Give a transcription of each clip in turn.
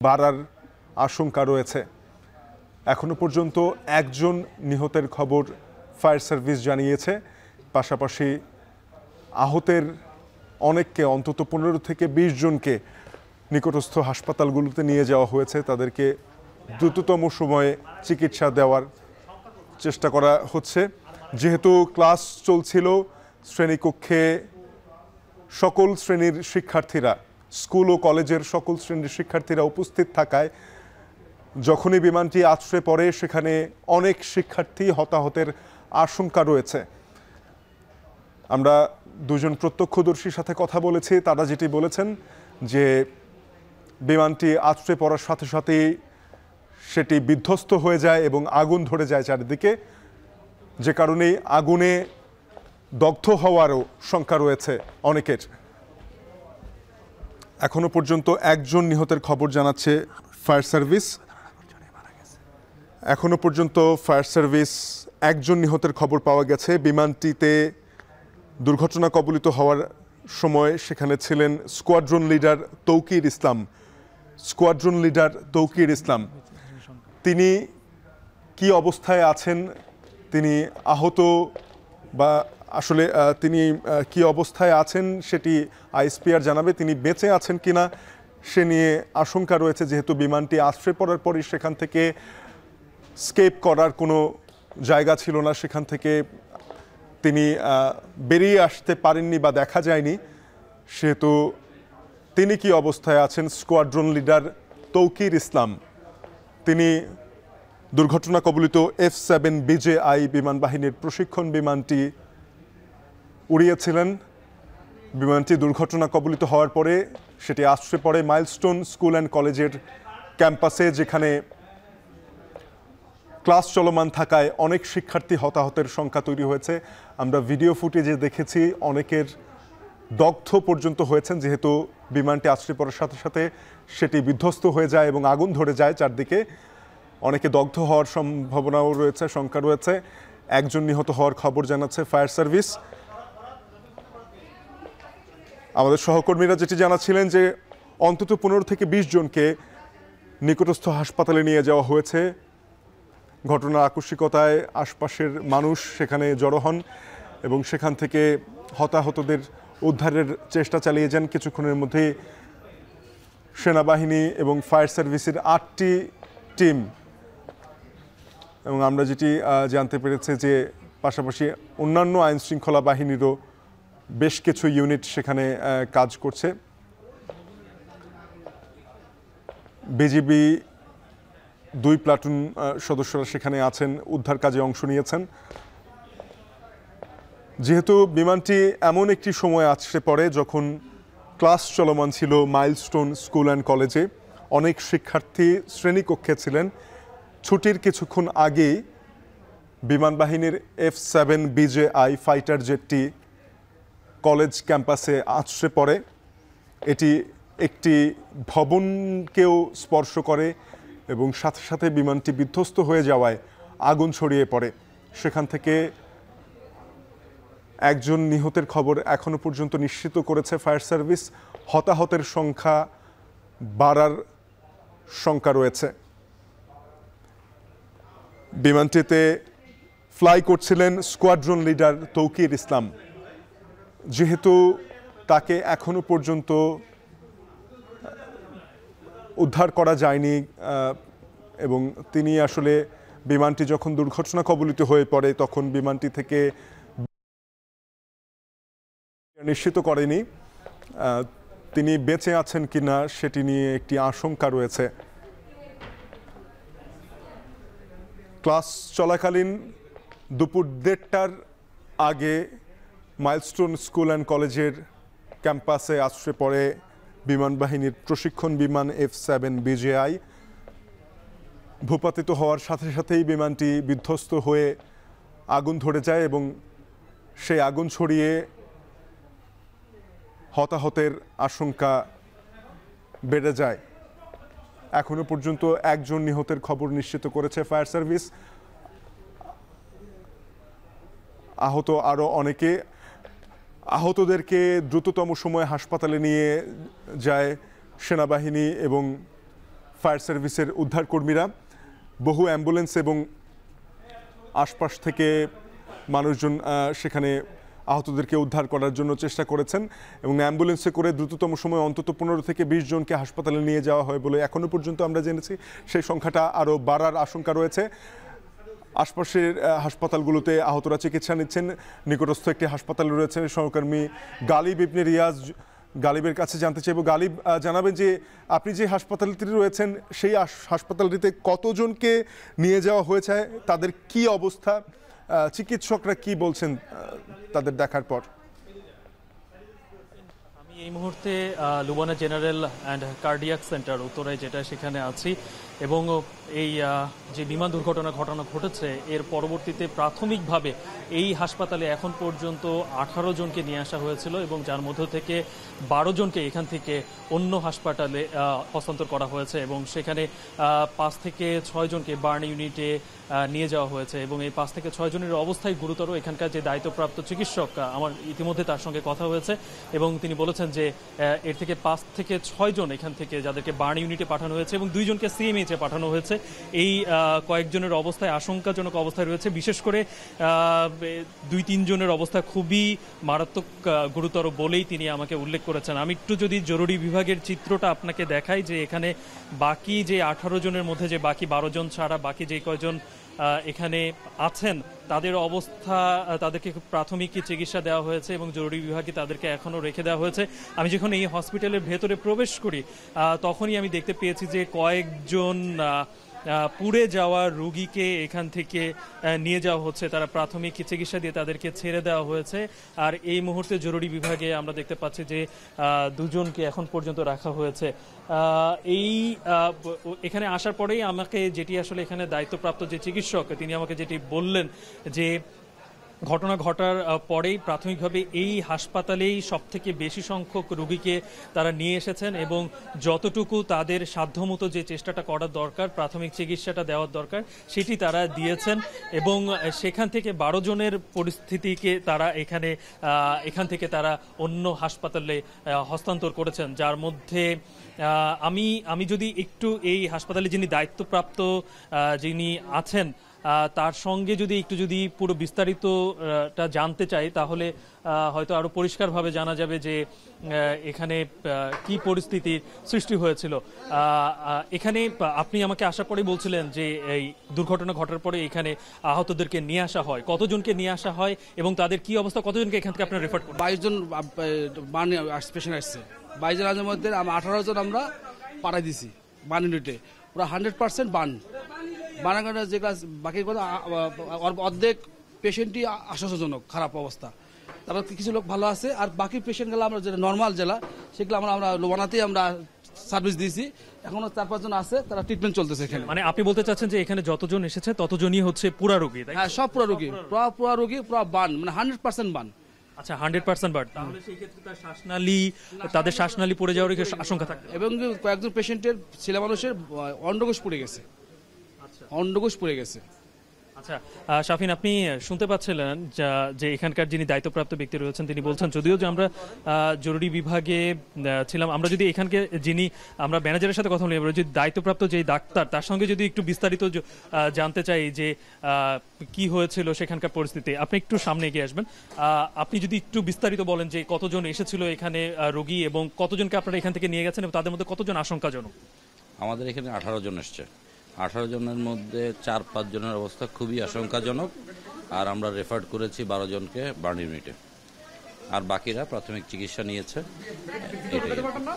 বাড়ার আশঙ্কা রয়েছে। এখনো পর্যন্ত একজন নিহতের খবর ফায়ার সার্ভিস জানিয়েছে। পাশাপাশি আহতের অনেককে, অন্তত 15 থেকে 20 জনকে নিকটস্থ হাসপাতালগুলোতে নিয়ে যাওয়া হয়েছে। তাদেরকে দ্রুততম সময়ে চিকিৎসা দেওয়ার চেষ্টা করা হচ্ছে। যেহেতু ক্লাস চলছিল, শ্রেণীকক্ষে সকল শ্রেণীর শিক্ষার্থীরা, স্কুল ও কলেজের সকল শ্রেণীর শিক্ষার্থীরা উপস্থিত থাকায় যখনই বিমানটি আছড়ে পড়ে সেখানে অনেক শিক্ষার্থী হতাহতের আশঙ্কা রয়েছে। আমরা দুজন প্রত্যক্ষদর্শীর সাথে কথা বলেছি। তারা যেটি বলেছেন যে বিমানটি আছড়ে পড়ার সাথে সাথেই সেটি বিধ্বস্ত হয়ে যায় এবং আগুন ধরে যায় চারিদিকে, যে কারণেই আগুনে দগ্ধ হওয়ারও শঙ্কা রয়েছে অনেকের। এখনো পর্যন্ত একজন নিহতের খবর জানাচ্ছে ফায়ার সার্ভিস। এখনো পর্যন্ত ফায়ার সার্ভিস একজন নিহতের খবর পাওয়া গেছে। বিমানটিতে দুর্ঘটনা কবলিত হওয়ার সময় সেখানে ছিলেন স্কোয়াড্রন লিডার তৌকির ইসলাম। স্কোয়াড্রন লিডার তৌকির ইসলাম তিনি কি অবস্থায় আছেন, তিনি আহত বা আসলে তিনি কি অবস্থায় আছেন সেটি আইএসপিআর জানাবে। তিনি বেঁচে আছেন কিনা সে নিয়ে আশঙ্কা রয়েছে, যেহেতু বিমানটি আছড়ে পড়ার পরই সেখান থেকে স্কেপ করার কোনো জায়গা ছিল না, সেখান থেকে তিনি বেরিয়ে আসতে পারেননি বা দেখা যায়নি। সেহেতু তিনি কি অবস্থায় আছেন স্কোয়াড্রন লিডার তৌকির ইসলাম, তিনি দুর্ঘটনা কবলিত F-7 BJI বিমান বাহিনীর প্রশিক্ষণ বিমানটি উড়িয়েছিলেন। বিমানটি দুর্ঘটনা কবলিত হওয়ার পরে সেটি আছড়ে পড়ে মাইলস্টোন স্কুল অ্যান্ড কলেজের ক্যাম্পাসে, যেখানে ক্লাস চলমান থাকায় অনেক শিক্ষার্থী হতাহতের সংখ্যা তৈরি হয়েছে। আমরা ভিডিও ফুটেজে দেখেছি অনেকের দগ্ধ পর্যন্ত হয়েছেন, যেহেতু বিমানটি আছড়ে পড়ার সাথে সাথে সেটি বিধ্বস্ত হয়ে যায় এবং আগুন ধরে যায় চারদিকে। অনেকে দগ্ধ হওয়ার সম্ভাবনাও রয়েছে, শঙ্কা রয়েছে। একজন নিহত হওয়ার খবর জানাচ্ছে ফায়ার সার্ভিস। আমাদের সহকর্মীরা যেটি জানাচ্ছিলেন যে অন্তত 15 থেকে 20 জনকে নিকটস্থ হাসপাতালে নিয়ে যাওয়া হয়েছে। ঘটনার আকস্মিকতায় আশপাশের মানুষ সেখানে জড়ো হন এবং সেখান থেকে হতাহতদের উদ্ধারের চেষ্টা চালিয়ে যান। কিছুক্ষণের মধ্যে সেনাবাহিনী এবং ফায়ার সার্ভিসের 8টি টিম, এবং আমরা যেটি জানতে পেরেছি যে পাশাপাশি অন্যান্য আইনশৃঙ্খলা বাহিনীরও বেশ কিছু ইউনিট সেখানে কাজ করছে। বিজিবি 2 প্লাটুন সদস্যরা সেখানে আছেন, উদ্ধার কাজে অংশ নিয়েছেন। যেহেতু বিমানটি এমন একটি সময় আছড়ে পড়ে যখন ক্লাস চলমান ছিল মাইলস্টোন স্কুল অ্যান্ড কলেজে, অনেক শিক্ষার্থী শ্রেণীকক্ষে ছিলেন। ছুটির কিছুক্ষণ আগেই বিমান বাহিনীর F-7 BJI ফাইটার জেটটি কলেজ ক্যাম্পাসে আছড়ে পড়ে। এটি একটি ভবনকেও স্পর্শ করে এবং সাথে সাথে বিমানটি বিধ্বস্ত হয়ে যাওয়ায় আগুন ছড়িয়ে পড়ে। সেখান থেকে একজন নিহতের খবর এখনো পর্যন্ত নিশ্চিত করেছে ফায়ার সার্ভিস। হতাহতের সংখ্যা বাড়ার শঙ্কা রয়েছে। বিমানটিতে ফ্লাই করছিলেন স্কোয়াড্রন লিডার তৌকির ইসলাম। যেহেতু তাকে এখনো পর্যন্ত উদ্ধার করা যায়নি এবং তিনি আসলে বিমানটি যখন দুর্ঘটনা কবলিত হয়ে পড়ে তখন বিমানটি থেকে নিশ্চিত করেনি, তিনি বেঁচে আছেন কিনা সেটি নিয়ে একটি আশঙ্কা রয়েছে। ক্লাস চলাকালীন দুপুর 1:30টার আগে মাইলস্টোন স্কুল অ্যান্ড কলেজের ক্যাম্পাসে আছড়ে পড়ে বিমান বাহিনীর প্রশিক্ষণ বিমান F-7 BJI। ভূপাতিত হওয়ার সাথে সাথেই বিমানটি বিধ্বস্ত হয়ে আগুন ধরে যায় এবং সেই আগুন ছড়িয়ে হতাহতের আশঙ্কা বেড়ে যায়। এখনো পর্যন্ত একজন নিহতের খবর নিশ্চিত করেছে ফায়ার সার্ভিস। আহত আরও অনেকে। আহতদেরকে দ্রুততম সময়ে হাসপাতালে নিয়ে যায় সেনাবাহিনী এবং ফায়ার সার্ভিসের উদ্ধারকর্মীরা। বহু অ্যাম্বুলেন্স এবং আশপাশ থেকে মানুষজন সেখানে আহতদেরকে উদ্ধার করার জন্য চেষ্টা করেছেন এবং অ্যাম্বুলেন্সে করে দ্রুততম সময়ে অন্তত 15 থেকে 20 জনকে হাসপাতালে নিয়ে যাওয়া হয় বলে এখনও পর্যন্ত আমরা জেনেছি। সেই সংখ্যাটা আরও বাড়ার আশঙ্কা রয়েছে। আশপাশের হাসপাতালগুলোতে আহতরা চিকিৎসা নিচ্ছেন। নিকটস্থ একটি হাসপাতালে রয়েছে সহকর্মী গালিব ইবনে রিয়াজ। গালিবের কাছে জানতে চাইব, গালিব জানাবেন যে আপনি যে হাসপাতালটিতে রয়েছেন সেই হাসপাতালটিতে কতজনকে নিয়ে যাওয়া হয়েছে, তাদের কি অবস্থা, চিকিৎসকরা কি বলছেন তাদের দেখার পর? আমি এই মুহূর্তে Lubana general and cardiac centre উত্তরায় যেটা সেখানে আছি এবং এই যে বিমান দুর্ঘটনা ঘটেছে এর পরবর্তীতে প্রাথমিকভাবে এই হাসপাতালে এখন পর্যন্ত 18 জনকে নিয়ে আসা হয়েছিল এবং যার মধ্য থেকে 12 জনকে এখান থেকে অন্য হাসপাতালে হস্তান্তর করা হয়েছে এবং সেখানে 5 থেকে 6 জনকে বার্ন ইউনিটে নিয়ে যাওয়া হয়েছে এবং এই 5 থেকে 6 জনের অবস্থায় গুরুতর। এখানকার যে দায়িত্বপ্রাপ্ত চিকিৎসক, আমার ইতিমধ্যে তার সঙ্গে কথা হয়েছে এবং তিনি বলেছেন যে এর থেকে 5 থেকে 6 জন এখান থেকে যাদেরকে বার্ন ইউনিটে পাঠানো হয়েছে এবং 2 জনকে সিএমএইচে পাঠানো হয়েছে। এই কয়েকজনের অবস্থায় আশঙ্কাজনক অবস্থায় রয়েছে, বিশেষ করে 2-3 জনের অবস্থা খুবই মারাত্মক গুরুতর বলেই তিনি আমাকে উল্লেখ করেছেন। আমি একটু যদি জরুরি বিভাগের চিত্রটা আপনাকে দেখাই যে এখানে বাকি যে 18 জনের মধ্যে যে বাকি 12 জন ছাড়া বাকি যে কয়জন এখানে আছেন তাদের অবস্থা, তাদেরকে প্রাথমিক চিকিৎসা দেওয়া হয়েছে এবং জরুরি বিভাগে তাদেরকে এখনও রেখে দেওয়া হয়েছে। আমি যখন এই হসপিটালের ভেতরে প্রবেশ করি তখনই আমি দেখতে পেয়েছি যে কয়েকজন পুড়ে যাওয়া রোগীকে এখান থেকে নিয়ে যাওয়া হচ্ছে, তারা প্রাথমিক চিকিৎসা দিয়ে তাদেরকে ছেড়ে দেওয়া হয়েছে। আর এই মুহূর্তে জরুরি বিভাগে আমরা দেখতে পাচ্ছি যে 2 জনকে এখন পর্যন্ত রাখা হয়েছে। এই এখানে আসার পরেই আমাকে যেটি আসলে এখানে দায়িত্বপ্রাপ্ত যে চিকিৎসক তিনি আমাকে যেটি বললেন যে ঘটনা ঘটার পরেই প্রাথমিকভাবে এই হাসপাতালেই সবথেকে বেশি সংখ্যক রোগীকে তারা নিয়ে এসেছেন এবং যতটুকু তাদের সাধ্যমতো যে চেষ্টাটা করার দরকার, প্রাথমিক চিকিৎসাটা দেওয়ার দরকার, সেটি তারা দিয়েছেন এবং সেখান থেকে 12 জনের পরিস্থিতিকে তারা এখান থেকে তারা অন্য হাসপাতালে হস্তান্তর করেছেন। যার মধ্যে আমি যদি একটু এই হাসপাতালে যিনি দায়িত্বপ্রাপ্ত যিনি আছেন তার সঙ্গে যদি পুরো বিস্তারিতটা জানতে চাই তাহলে হয়তো আরো পরিষ্কারভাবে জানা যাবে যে এখানে কি পরিস্থিতির সৃষ্টি হয়েছিল। এখানে আপনি আমাকে আসার পরেই বলছিলেন যে এই দুর্ঘটনা ঘটার পরে এখানে আহতদেরকে নিয়ে আসা হয়, কতজনকে নিয়ে আসা হয় এবং তাদের কি অবস্থা, কতজনকে এখান থেকে আপনারা রেফার করেন? 22 জন পেশেন্ট আসছে। 22 জনের মধ্যে 18 জন আমরা পাঠাই দিছি বার্ন ইউনিটে, পুরো 100% বানাগানা যে কাজ বাকি অর্ধেক পেশেন্টই আশঙ্কাজনক খারাপ অবস্থা, তারপর কিছু লোক ভালো আছে আর বাকি পেশেন্টগুলো আমরা যেটা নর্মাল জেলা সেগুলো আমরা লোবানাতেই আমরা সার্ভিস দিয়েছি। এখনো 4-5 জন আছে, তারা ট্রিটমেন্ট চলতেছে এখানে। মানে আপনি বলতে চাচ্ছেন যে এখানে যতজন এসেছে ততজনই হচ্ছে পুরা রোগী? হ্যাঁ, সব পুরা রোগী, পুরা রোগী, পুরা বান, মানে 100% বান। আচ্ছা, 100% বার্ড। তাহলে সেই ক্ষেত্রে তাদের শ্বাসনালী পড়ে যাওয়ার আশঙ্কা থাকে এবং কয়েকজন পেশেন্টের ছেলে মানুষের অন্ডকোষ পড়ে গেছে। অন্ডকোষ পড়ে গেছে। আচ্ছা শাফিন, আপনি শুনতে পাচ্ছিলেন যে এখানকার যিনি দায়িত্বপ্রাপ্ত ব্যক্তি রয়েছেন তিনি বলছেন যদিও যে আমরা জরুরি বিভাগে ছিলাম, আমরা যদি এখানকে আমরা ম্যানেজারের সাথে কথা বলি, যদি দায়িত্বপ্রাপ্ত যে ডাক্তার তার সঙ্গে যদি একটু বিস্তারিত জানতে চাই যে কি হয়েছিল সেখানকার পরিস্থিতি, আপনি একটু সামনে এগিয়ে আসবেন। আপনি যদি একটু বিস্তারিত বলেন যে কতজন এসেছিল এখানে রোগী এবং কতজনকে আপনারা এখান থেকে নিয়ে গেছেন এবং তাদের মধ্যে কতজন আশঙ্কাজনক? আমাদের এখানে 18 জন এসছে। 18 জনের মধ্যে 4-5 জনের অবস্থা খুবই আশঙ্কাজনক আর আমরা রেফার করেছি 12 জনকে বার্ন ইউনিটে আর বাকিরা প্রাথমিক চিকিৎসা নিয়েছে।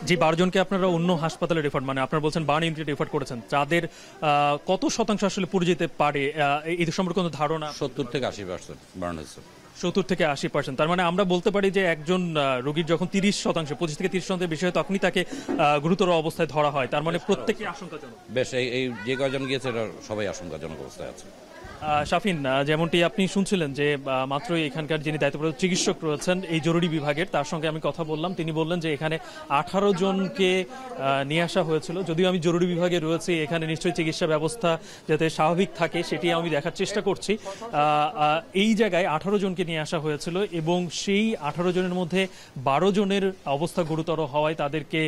যে 12 জনকে আপনারা অন্য হাসপাতালে রেফার, মানে আপনারা বলছেন বার্ন ইউনিটে রেফার করেছেন, যাদের কত শতাংশ আসলে পুড়ে যেতে পারে এই সম্পর্কে কোনো ধারণা? 70 থেকে 80% বার্ন হয়েছে। 70 থেকে 80%, তার মানে আমরা বলতে পারি যে একজন রোগীর যখন 30%, 25 থেকে 30% বেশি হয় তখনই তাকে গুরুতর অবস্থায় ধরা হয়। তার মানে প্রত্যেকই আশঙ্কাজনক। বেশ, এই যে কয়জন গিয়েছে সবাই আশঙ্কাজনক অবস্থায় আছে। শাফিন, যেমনটি আপনি শুনছিলেন যে মাত্রই এখানকার যিনি দায়িত্বপ্রাপ্ত চিকিৎসক রয়েছেন এই জরুরি বিভাগের, তার সঙ্গে আমি কথা বললাম। তিনি বললেন যে এখানে 18 জনকে নিয়ে আসা হয়েছিল। যদিও আমি জরুরি বিভাগে রয়েছি, এখানে নিশ্চয়ই চিকিৎসা ব্যবস্থা যাতে স্বাভাবিক থাকে সেটি আমি দেখার চেষ্টা করছি। এই জায়গায় 18 জনকে নিয়ে আসা হয়েছিল এবং সেই 18 জনের মধ্যে 12 জনের অবস্থা গুরুতর হওয়ায় তাদেরকে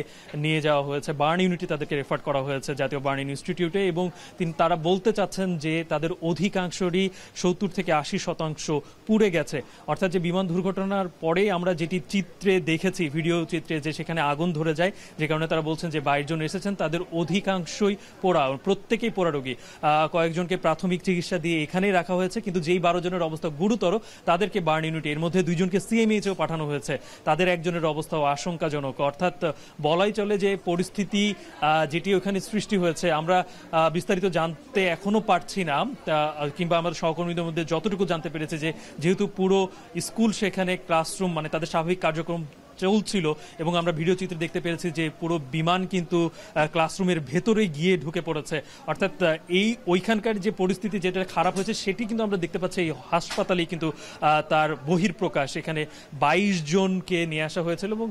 নিয়ে যাওয়া হয়েছে বার্ন ইউনিটে, তাদেরকে রেফার করা হয়েছে জাতীয় বার্ন ইনস্টিটিউটে। এবং তারা বলতে চাচ্ছেন যে তাদের অধিকাংশরই 70 থেকে 80% পুড়ে গেছে। অর্থাৎ যে বিমান দুর্ঘটনার পরে আমরা যেটি চিত্রে দেখেছি, ভিডিও চিত্রে, যে সেখানে আগুন ধরে যায়, যে কারণে তারা বলছেন যে 22 জন এসেছেন, তাদের অধিকাংশই পোড়া, প্রত্যেকেই পোড়া রোগী। কয়েকজনকে প্রাথমিক চিকিৎসা দিয়ে এখানেই রাখা হয়েছে, কিন্তু যেই 12 জনের অবস্থা গুরুতর তাদেরকে বার্ন ইউনিটে, এর মধ্যে 2 জনকে সিএমএইচেও পাঠানো হয়েছে, তাদের একজনের অবস্থাও আশঙ্কাজনক। অর্থাৎ বলাই চলে যে পরিস্থিতি যেটি ওখানে সৃষ্টি হয়েছে, আমরা বিস্তারিত জানতে এখনো পারছি না, কিংবা আমাদের সহকর্মীদের মধ্যে যতটুকু জানতে পেরেছে যে যেহেতু পুরো স্কুল সেখানে ক্লাসরুম, মানে তাদের স্বাভাবিক কার্যক্রম চলছিল, এবং আমরা ভিডিও চিত্রে দেখতে পেরেছি যে পুরো বিমান কিন্তু ক্লাসরুমের ভেতরে গিয়ে ঢুকে পড়েছে। অর্থাৎ ওইখানকার যে পরিস্থিতি যেটা খারাপ হয়েছে সেটি কিন্তু আমরা দেখতে পাচ্ছি এই হাসপাতালেই কিন্তু তার বহিঃপ্রকাশ। এখানে 22 জনকে নিয়ে আসা হয়েছিল এবং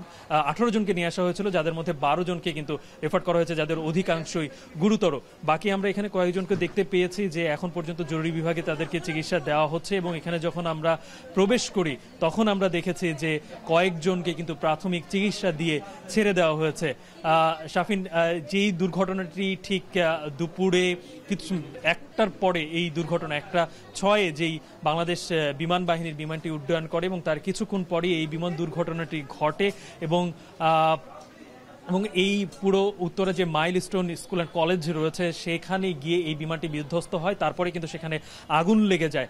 18 জনকে নিয়ে আসা হয়েছিল, যাদের মধ্যে 12 জনকে কিন্তু রেফার করা হয়েছে, যাদের অধিকাংশই গুরুতর। বাকি আমরা এখানে কয়েকজনকে দেখতে পেয়েছি যে এখন পর্যন্ত জরুরি বিভাগে তাদেরকে চিকিৎসা দেওয়া হচ্ছে, এবং এখানে যখন আমরা প্রবেশ করি তখন আমরা দেখেছি যে কয়েকজনকে কিন্তু প্রাথমিক চিকিৎসা দিয়ে ছেড়ে দেওয়া হয়েছে। শাফিন, যেই দুর্ঘটনাটি ঠিক দুপুরে কিছু 1টার পরে, এই দুর্ঘটনা 1:06 যেই বাংলাদেশ বিমান বাহিনীর বিমানটি উড্ডয়ন করে এবং তার কিছুক্ষণ পরে এই বিমান দুর্ঘটনাটি ঘটে, এবং এই পুরো উত্তরে যে মাইলস্টোন স্কুল অ্যান্ড কলেজ রয়েছে সেখানে গিয়ে এই বিমানটি বিধ্বস্ত হয়। তারপরে কিন্তু সেখানে আগুন লেগে যায়,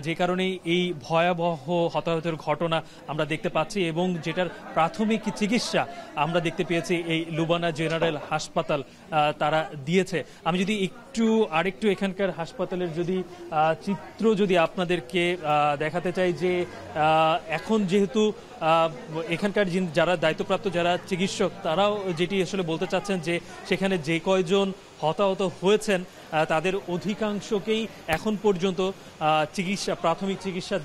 যে কারণে এই ভয়াবহ হতাহতের ঘটনা আমরা দেখতে পাচ্ছি, এবং যেটার প্রাথমিক চিকিৎসা আমরা দেখতে পেয়েছি এই লুবানা জেনারেল হাসপাতাল তারা দিয়েছে। আমি যদি আরেকটু এখানকার হাসপাতালের যদি চিত্র যদি আপনাদেরকে দেখাতে চাই, যে এখন যেহেতু এখানকার যারা দায়িত্বপ্রাপ্ত যারা চিকিৎসক, তারাও যেটি আসলে বলতে চাচ্ছেন যে সেখানে যে কয়জন হতাহত হয়েছেন তাদের অধিকাংশকেই এখন পর্যন্ত প্রাথমিক চিকিৎসা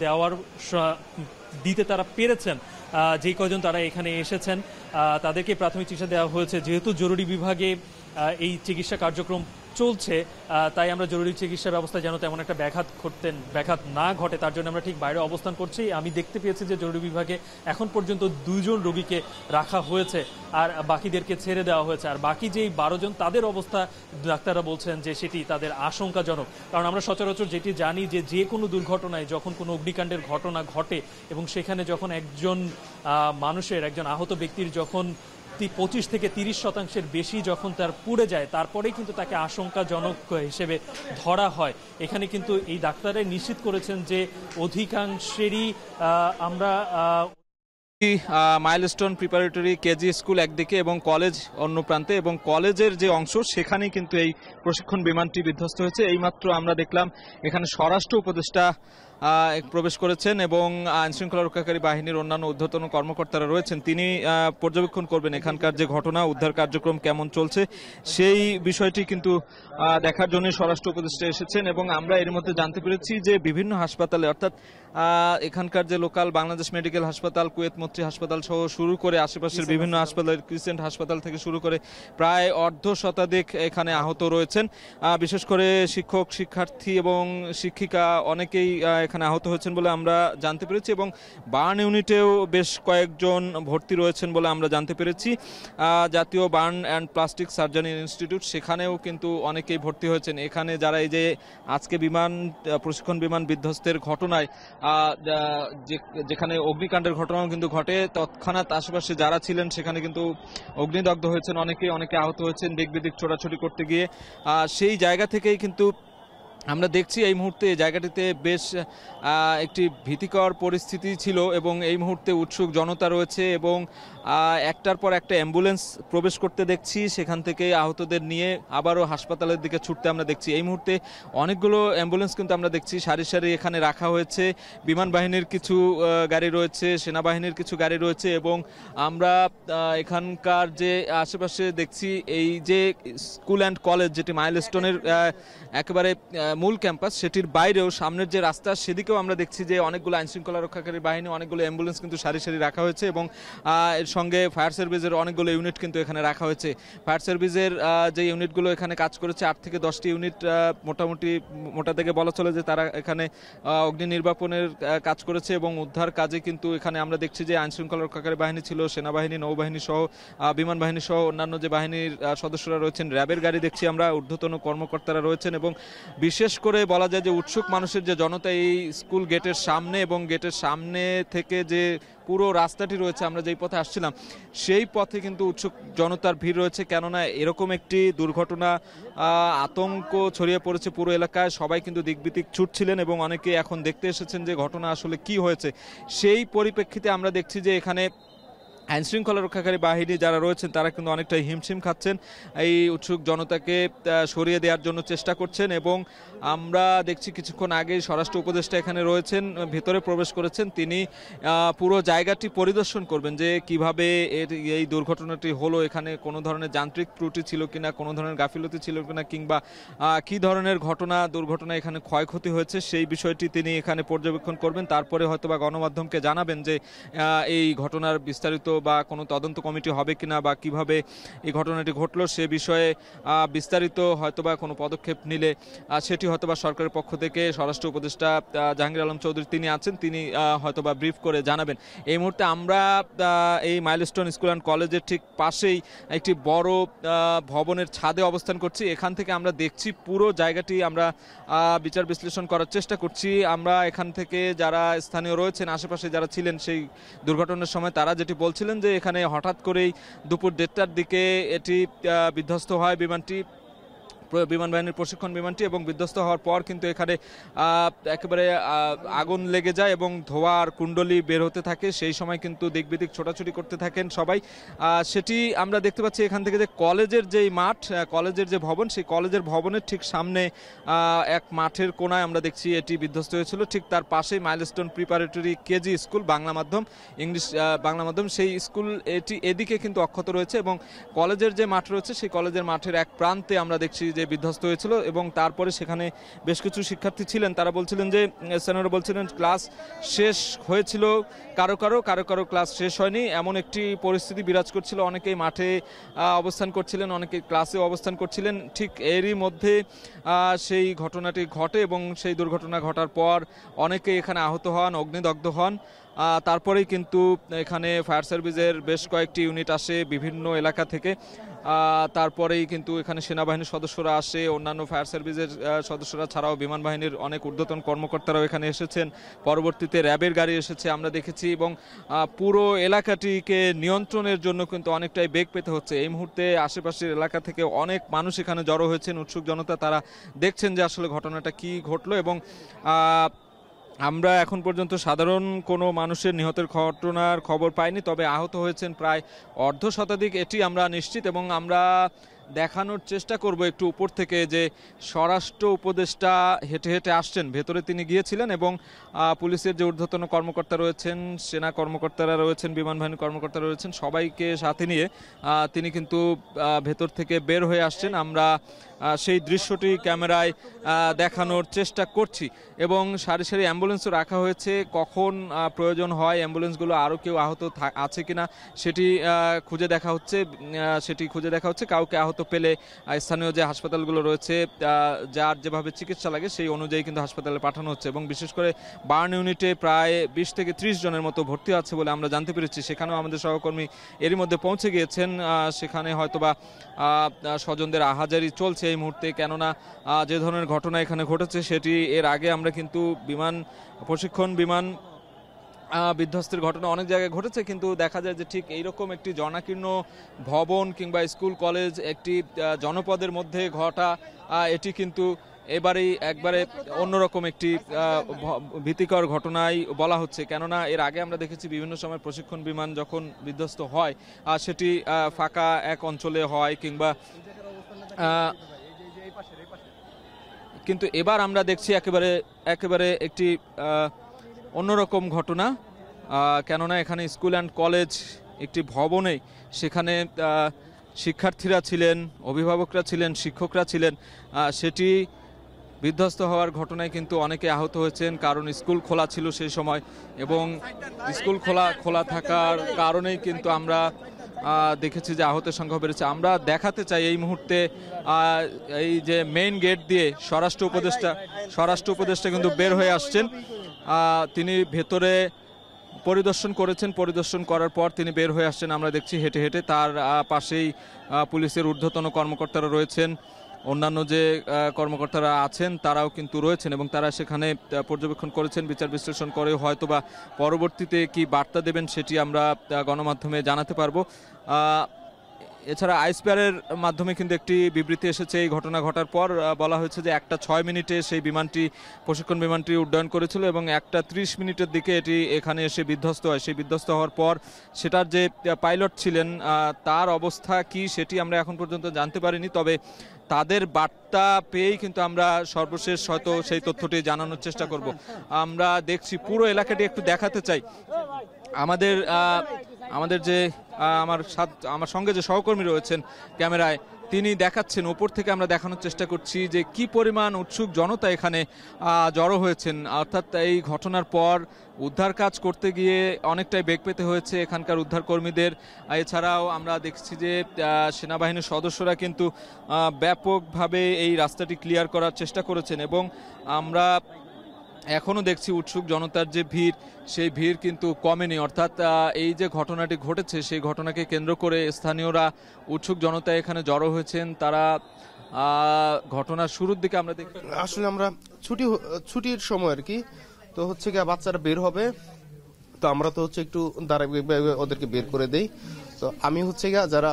দিতে তারা পেরেছেন। যে কয়জন তারা এখানে এসেছেন তাদেরকে প্রাথমিক চিকিৎসা দেওয়া হয়েছে। যেহেতু জরুরি বিভাগে এই চিকিৎসা কার্যক্রম চলছে, তাই আমরা জরুরি চিকিৎসা ব্যবস্থা যেন তেমন একটা ব্যাঘাত না ঘটে তার জন্য আমরা ঠিক বাইরে অবস্থান করছি। আমি দেখতে পেয়েছি যে জরুরি বিভাগে এখন পর্যন্ত 2 জন রোগীকে রাখা হয়েছে আর বাকিদেরকে ছেড়ে দেওয়া হয়েছে। আর বাকি যেই 12 জন, তাদের অবস্থা ডাক্তাররা বলছেন যে সেটি তাদের আশঙ্কাজনক। কারণ আমরা সচরাচর যেটি জানি যে কোনো দুর্ঘটনায় যখন কোনো অগ্নিকাণ্ডের ঘটনা ঘটে এবং সেখানে যখন একজন আহত ব্যক্তির যখন 25 থেকে 30% বেশি যখন তার পুড়ে যায়, তারপরেই কিন্তু তাকে আশঙ্কাজনক হিসেবে ধরা হয়। এখানে কিন্তু এই ডাক্তাররা নিশ্চিত করেছেন যে অধিকাংশেরই আমরা মাইলস্টোন প্রিপারেটরি কেজি স্কুল একদিকে এবং কলেজ অন্য প্রান্তে, এবং কলেজের যে অংশ সেখানেই কিন্তু এই প্রশিক্ষণ বিমানটি বিধ্বস্ত হয়েছে। এইমাত্র আমরা দেখলাম এখানে স্বরাষ্ট্র উপদেষ্টা প্রবেশ করেছেন এবং আইনশৃঙ্খলা রক্ষাকারী বাহিনীর অন্যান্য ঊর্ধ্বতন কর্মকর্তারা রয়েছেন। তিনি পর্যবেক্ষণ করবেন এখানকার যে ঘটনা, উদ্ধার কার্যক্রম কেমন চলছে সেই বিষয়টি কিন্তু দেখার জন্য স্বরাষ্ট্র উপদেষ্টা এসেছেন। এবং আমরা এর মধ্যে জানতে পেরেছি যে বিভিন্ন হাসপাতালে, অর্থাৎ এখানকার যে লোকাল বাংলাদেশ মেডিকেল হাসপাতাল, কুয়েত মৈত্রী হাসপাতাল সহ শুরু করে আশেপাশের বিভিন্ন হাসপাতাল, ক্রিসেন্ট হাসপাতাল থেকে শুরু করে প্রায় 1/2 এখানে আহত রয়েছেন। বিশেষ করে শিক্ষক, শিক্ষার্থী এবং শিক্ষিকা অনেকেই এখানে আহত হয়েছেন বলে আমরা জানতে পেরেছি, এবং বার্ন ইউনিটেও বেশ কয়েকজন ভর্তি রয়েছেন বলে আমরা জানতে পেরেছি। জাতীয় burn and plastic surgery institute, সেখানেও কিন্তু অনেকেই ভর্তি হয়েছেন। এখানে যারা এই যে আজকে প্রশিক্ষণ বিমান বিধ্বস্তের ঘটনায় যেখানে অগ্নিকাণ্ডের ঘটনাও কিন্তু ঘটে, তৎক্ষণাৎ আশেপাশে যারা ছিলেন সেখানে কিন্তু অগ্নিদগ্ধ হয়েছেন, অনেকে আহত হয়েছেন দিক বিদিক ছোটাছুটি করতে গিয়ে। সেই জায়গা থেকেই কিন্তু আমরা দেখছি এই মুহূর্তে এই জায়গাটিতে বেশ একটি ভীতিকর পরিস্থিতি ছিল, এবং এই মুহূর্তে উৎসুক জনতা রয়েছে, এবং একটার পর একটা অ্যাম্বুলেন্স প্রবেশ করতে দেখছি। সেখান থেকে আহতদের নিয়ে আবারও হাসপাতালের দিকে ছুটতে আমরা দেখছি। এই মুহূর্তে অনেকগুলো অ্যাম্বুলেন্স কিন্তু আমরা দেখছি সারি সারি এখানে রাখা হয়েছে। বিমান বাহিনীর কিছু গাড়ি রয়েছে, সেনাবাহিনীর কিছু গাড়ি রয়েছে, এবং আমরা এখানকার যে আশেপাশে দেখছি এই যে স্কুল অ্যান্ড কলেজ, যেটি মাইলস্টোনের একেবারে মূল ক্যাম্পাস সেটির বাইরেও সামনের যে রাস্তা সেদিকেও আমরা দেখছি যে অনেকগুলো আইনশৃঙ্খলা রক্ষাকারী বাহিনী, অনেকগুলো অ্যাম্বুলেন্স কিন্তু সারি সারি রাখা হয়েছে এবং এর সঙ্গে ফায়ার সার্ভিসের অনেকগুলো ইউনিট কিন্তু এখানে রাখা হয়েছে। ফায়ার সার্ভিসের যে ইউনিটগুলো এখানে কাজ করেছে 8 থেকে 10টি ইউনিট মোটামুটি মোটা থেকে বলা চলে যে তারা এখানে অগ্নি নির্বাপনের কাজ করেছে এবং উদ্ধার কাজে কিন্তু এখানে আমরা দেখছি যে আইনশৃঙ্খলা রক্ষাকারী বাহিনী ছিল, সেনাবাহিনী, নৌবাহিনী সহ বিমান বাহিনী সহ অন্যান্য যে বাহিনীর সদস্যরা রয়েছেন, র্যাবের গাড়ি দেখছি আমরা, ঊর্ধ্বতন কর্মকর্তারা রয়েছেন এবং বিশেষ করে বলা যায় যে উৎসুক মানুষের যে জনতা এই স্কুল গেটের সামনে এবং গেটের সামনে থেকে যে পুরো রাস্তাটি রয়েছে, আমরা যেই পথে আসছিলাম সেই পথে কিন্তু উৎসুক জনতার ভিড় রয়েছে। কেননা এরকম একটি দুর্ঘটনা, আতঙ্ক ছড়িয়ে পড়েছে পুরো এলাকায়, সবাই কিন্তু দিকবিদিক ছুটছিলেন এবং অনেকে এখন দেখতে এসেছেন যে ঘটনা আসলে কি হয়েছে। সেই পরিপ্রেক্ষিতে আমরা দেখছি যে এখানে আইনশৃঙ্খলা রক্ষাকারী বাহিনী যারা রয়েছেন তারা কিন্তু অনেকটাই হিমশিম খাচ্ছেন, এই উৎসুক জনতাকে সরিয়ে দেওয়ার জন্য চেষ্টা করছেন এবং আমরা দেখছি কিছুক্ষণ আগে স্বরাষ্ট্র উপদেষ্টা এখানে রয়েছেন, ভেতরে প্রবেশ করেছেন। তিনি পুরো জায়গাটি পরিদর্শন করবেন যে কিভাবে এই দুর্ঘটনাটি হলো, এখানে কোনো ধরনের যান্ত্রিক ত্রুটি ছিল কিনা, কোনো ধরনের গাফিলতি ছিল কিনা, কিংবা কি ধরনের দুর্ঘটনা এখানে ক্ষয়ক্ষতি হয়েছে সেই বিষয়টি তিনি এখানে পর্যবেক্ষণ করবেন। তারপরে হয়তোবা গণমাধ্যমকে জানাবেন যে এই ঘটনার বিস্তারিত বা কোনো তদন্ত কমিটি হবে কিনা বা কিভাবে এই ঘটনাটি ঘটলো সে বিষয়ে বিস্তারিত হয়তোবা কোনো পদক্ষেপ নিলে সেটি হয়তোবা সরকারের পক্ষ থেকে স্বরাষ্ট্র উপদেষ্টা জাহাঙ্গীর আলম চৌধুরী তিনি আছেন, তিনি হয়তোবা ব্রিফ করে জানাবেন। এই মুহূর্তে আমরা এই মাইলস্টোন স্কুল অ্যান্ড কলেজের ঠিক পাশেই একটি বড় ভবনের ছাদে অবস্থান করছি। এখান থেকে আমরা দেখছি পুরো জায়গাটি আমরা বিচার বিশ্লেষণ করার চেষ্টা করছি। আমরা এখান থেকে যারা স্থানীয় রয়েছেন, আশেপাশে যারা ছিলেন সেই দুর্ঘটনার সময়, তারা যেটি বলছিলেন যে এখানে হঠাৎ করেই দুপুর 1:30টার দিকে এটি বিধ্বস্ত হয় বিমান বাহিনীর প্রশিক্ষণ বিমানটি, এবং বিধ্বস্ত হওয়ার পর কিন্তু এখানে একেবারে আগুন লেগে যায় এবং ধোঁয়ার কুণ্ডলি বের হতে থাকে। সেই সময় কিন্তু দিকবিদিক ছোটাছুটি করতে থাকেন সবাই। সেটি আমরা দেখতে পাচ্ছি এখান থেকে যে কলেজের যেই মাঠ, কলেজের যে ভবন, সেই কলেজের ভবনের ঠিক সামনে এক মাঠের কোনায় আমরা দেখছি এটি বিধ্বস্ত হয়েছিল। ঠিক তার পাশেই milestone preparatory KG school, Bangla মাধ্যম, বাংলা মাধ্যম, সেই স্কুল এটি এদিকে কিন্তু অক্ষত রয়েছে এবং কলেজের যে মাঠ রয়েছে সেই কলেজের মাঠের এক প্রান্তে আমরা দেখছি যে বিধ্বস্ত হয়েছিল। এবং তারপরে সেখানে বেশ কিছু শিক্ষার্থী ছিলেন, তারা বলছিলেন যে স্থানীয়রা বলছিলেন ক্লাস শেষ হয়েছিল, কারো কারো ক্লাস শেষ হয়নি, এমন একটি পরিস্থিতি বিরাজ করছিল। অনেকেই মাঠে অবস্থান করছিলেন, অনেকে ক্লাসে অবস্থান করছিলেন। ঠিক এরই মধ্যে সেই ঘটনাটি ঘটে এবং সেই দুর্ঘটনা ঘটার পর অনেকে এখানে আহত হন, অগ্নিদগ্ধ হন। তারপরেই কিন্তু এখানে ফায়ার সার্ভিসের বেশ কয়েকটি ইউনিট আসে বিভিন্ন এলাকা থেকে। তারপরেই কিন্তু এখানে সেনাবাহিনীর সদস্যরা আসে, অন্যান্য ফায়ার সার্ভিসের সদস্যরা ছাড়াও বিমান বাহিনীর অনেক ঊর্ধ্বতন কর্মকর্তারাও এখানে এসেছেন। পরবর্তীতে র্যাবের গাড়ি এসেছে আমরা দেখেছি এবং পুরো এলাকাটিকে নিয়ন্ত্রণের জন্য কিন্তু অনেকটাই বেগ পেতে হচ্ছে। এই মুহূর্তে আশেপাশের এলাকা থেকে অনেক মানুষ এখানে জড়ো হয়েছেন, উৎসুক জনতা, তারা দেখছেন যে আসলে ঘটনাটা কি ঘটলো। এবং আমরা এখন পর্যন্ত সাধারণ কোনো মানুষের নিহতের ঘটনার খবর পাইনি, তবে আহত হয়েছেন প্রায় অর্ধশতাধিক, এটি আমরা নিশ্চিত। এবং আমরা দেখানোর চেষ্টা করব একটু উপর থেকে যে স্বরাষ্ট্র উপদেষ্টা হেঁটে হেঁটে আসছেন, ভেতরে তিনি গিয়েছিলেন এবং পুলিশের যে ঊর্ধ্বতন কর্মকর্তা রয়েছেন, সেনা কর্মকর্তারা রয়েছেন, বিমান বাহিনীর কর্মকর্তারা রয়েছেন, সবাইকে সাথে নিয়ে তিনি কিন্তু ভেতর থেকে বের হয়ে আসছেন। আমরা সেই দৃশ্যটি ক্যামেরায় দেখানোর চেষ্টা করছি এবং সারি সারি অ্যাম্বুলেন্সও রাখা হয়েছে। কখন প্রয়োজন হয় অ্যাম্বুলেন্সগুলো আরও কেউ আহত আছে কিনা সেটি খুঁজে দেখা হচ্ছে। কাউকে আহত পেলে স্থানীয় যে হাসপাতালগুলো রয়েছে, যার যেভাবে চিকিৎসা লাগে সেই অনুযায়ী কিন্তু হাসপাতালে পাঠানো হচ্ছে। এবং বিশেষ করে বার্ন ইউনিটে প্রায় 20 থেকে 30 জনের মতো ভর্তি আছে বলে আমরা জানতে পেরেছি। সেখানেও আমাদের সহকর্মী এরই মধ্যে পৌঁছে গিয়েছেন। সেখানে হয়তোবা স্বজনদের আহাজারি চলছে এই মুহূর্তে, কেননা যে ধরনের ঘটনা এখানে ঘটেছে সেটি এর আগে আমরা কিন্তু প্রশিক্ষণ বিমান বিধ্বস্তের ঘটনা অনেক জায়গায় ঘটেছে, কিন্তু দেখা যায় যে ঠিক এইরকম একটি জনাকীর্ণ ভবন কিংবা স্কুল কলেজ একটি জনপদের মধ্যে ঘটা, এটি কিন্তু একবারে অন্যরকম একটি ভীতিকর ঘটনাই বলা হচ্ছে। কেননা এর আগে আমরা দেখেছি বিভিন্ন সময় প্রশিক্ষণ বিমান যখন বিধ্বস্ত হয় সেটি ফাঁকা এক অঞ্চলে হয় কিংবা, কিন্তু এবার আমরা দেখছি একেবারে একটি অন্যরকম ঘটনা। কেননা এখানে স্কুল অ্যান্ড কলেজ একটি ভবনে, সেখানে শিক্ষার্থীরা ছিলেন, অভিভাবকরা ছিলেন, শিক্ষকরা ছিলেন, সেটি বিধ্বস্ত হওয়ার ঘটনায় কিন্তু অনেকে আহত হয়েছেন, কারণ স্কুল খোলা ছিল সেই সময়, এবং স্কুল খোলা থাকার কারণেই কিন্তু আমরা দেখেছি যে আহতের সংখ্যা বেড়েছে। আমরা দেখাতে চাই এই মুহূর্তে এই যে মেইন গেট দিয়ে স্বরাষ্ট্র উপদেষ্টা কিন্তু বের হয়ে আসছেন। তিনি ভেতরে পরিদর্শন করার পর তিনি বের হয়ে আসছেন। আমরা দেখছি হেঁটে হেঁটে, তার পাশেই পুলিশের ঊর্ধ্বতন কর্মকর্তারা রয়েছেন, অন্যান্য যে কর্মকর্তারা আছেন তারাও কিন্তু রয়েছেন, এবং তারা সেখানে পর্যবেক্ষণ করেছেন, বিচার বিশ্লেষণ করে হয়তোবা পরবর্তীতে কি বার্তা দেবেন সেটি আমরা গণমাধ্যমে জানাতে পারবো। এছাড়া আইসপেয়ারের মাধ্যমে কিন্তু একটি বিবৃতি এসেছে এই ঘটনা ঘটার পর। বলা হয়েছে যে 1:06 সেই প্রশিক্ষণ বিমানটি উড্ডয়ন করেছিল, এবং 1:30 দিকে এটি এখানে এসে বিধ্বস্ত হয়। সেই বিধ্বস্ত হওয়ার পর সেটার যে পাইলট ছিলেন তার অবস্থা কি সেটি আমরা এখন পর্যন্ত জানতে পারিনি, তবে তাদের বার্তা পেয়েই কিন্তু আমরা সর্বশেষ হয়তো সেই তথ্যটি জানানোর চেষ্টা করব। আমরা দেখছি পুরো এলাকাটি একটু দেখাতে চাই। আমাদের যে আমার সঙ্গে যে সহকর্মী রয়েছেন ক্যামেরায়, তিনি দেখাচ্ছেন, ওপর থেকে আমরা দেখানোর চেষ্টা করছি যে কি পরিমাণ উৎসুক জনতা এখানে জড়ো হয়েছেন। অর্থাৎ এই ঘটনার পর উদ্ধার কাজ করতে গিয়ে অনেকটাই বেগ পেতে হয়েছে এখানকার উদ্ধার কর্মীদের। এছাড়াও আমরা দেখছি যে সেনাবাহিনীর সদস্যরা কিন্তু ব্যাপকভাবে এই রাস্তাটি ক্লিয়ার করার চেষ্টা করেছেন, এবং আমরা এখনও দেখছি উৎসুক জনতার যে ভিড়, সেই ভিড় কিন্তু কমেনি। অর্থাৎ এই যে ঘটনাটি ঘটেছে সেই ঘটনাকে কেন্দ্র করে স্থানীয়রা, উৎসুক জনতা এখানে জড়ো হয়েছেন। তারা ঘটনার শুরুর দিকে আমরা দেখি, আসলে আমরা ছুটির সময় আর কি, তো হচ্ছে গিয়ে বাচ্চারা বের হবে, তো আমরা তো হচ্ছে একটু ওদেরকে বের করে দেই। তো আমি হচ্ছে গিয়ে যারা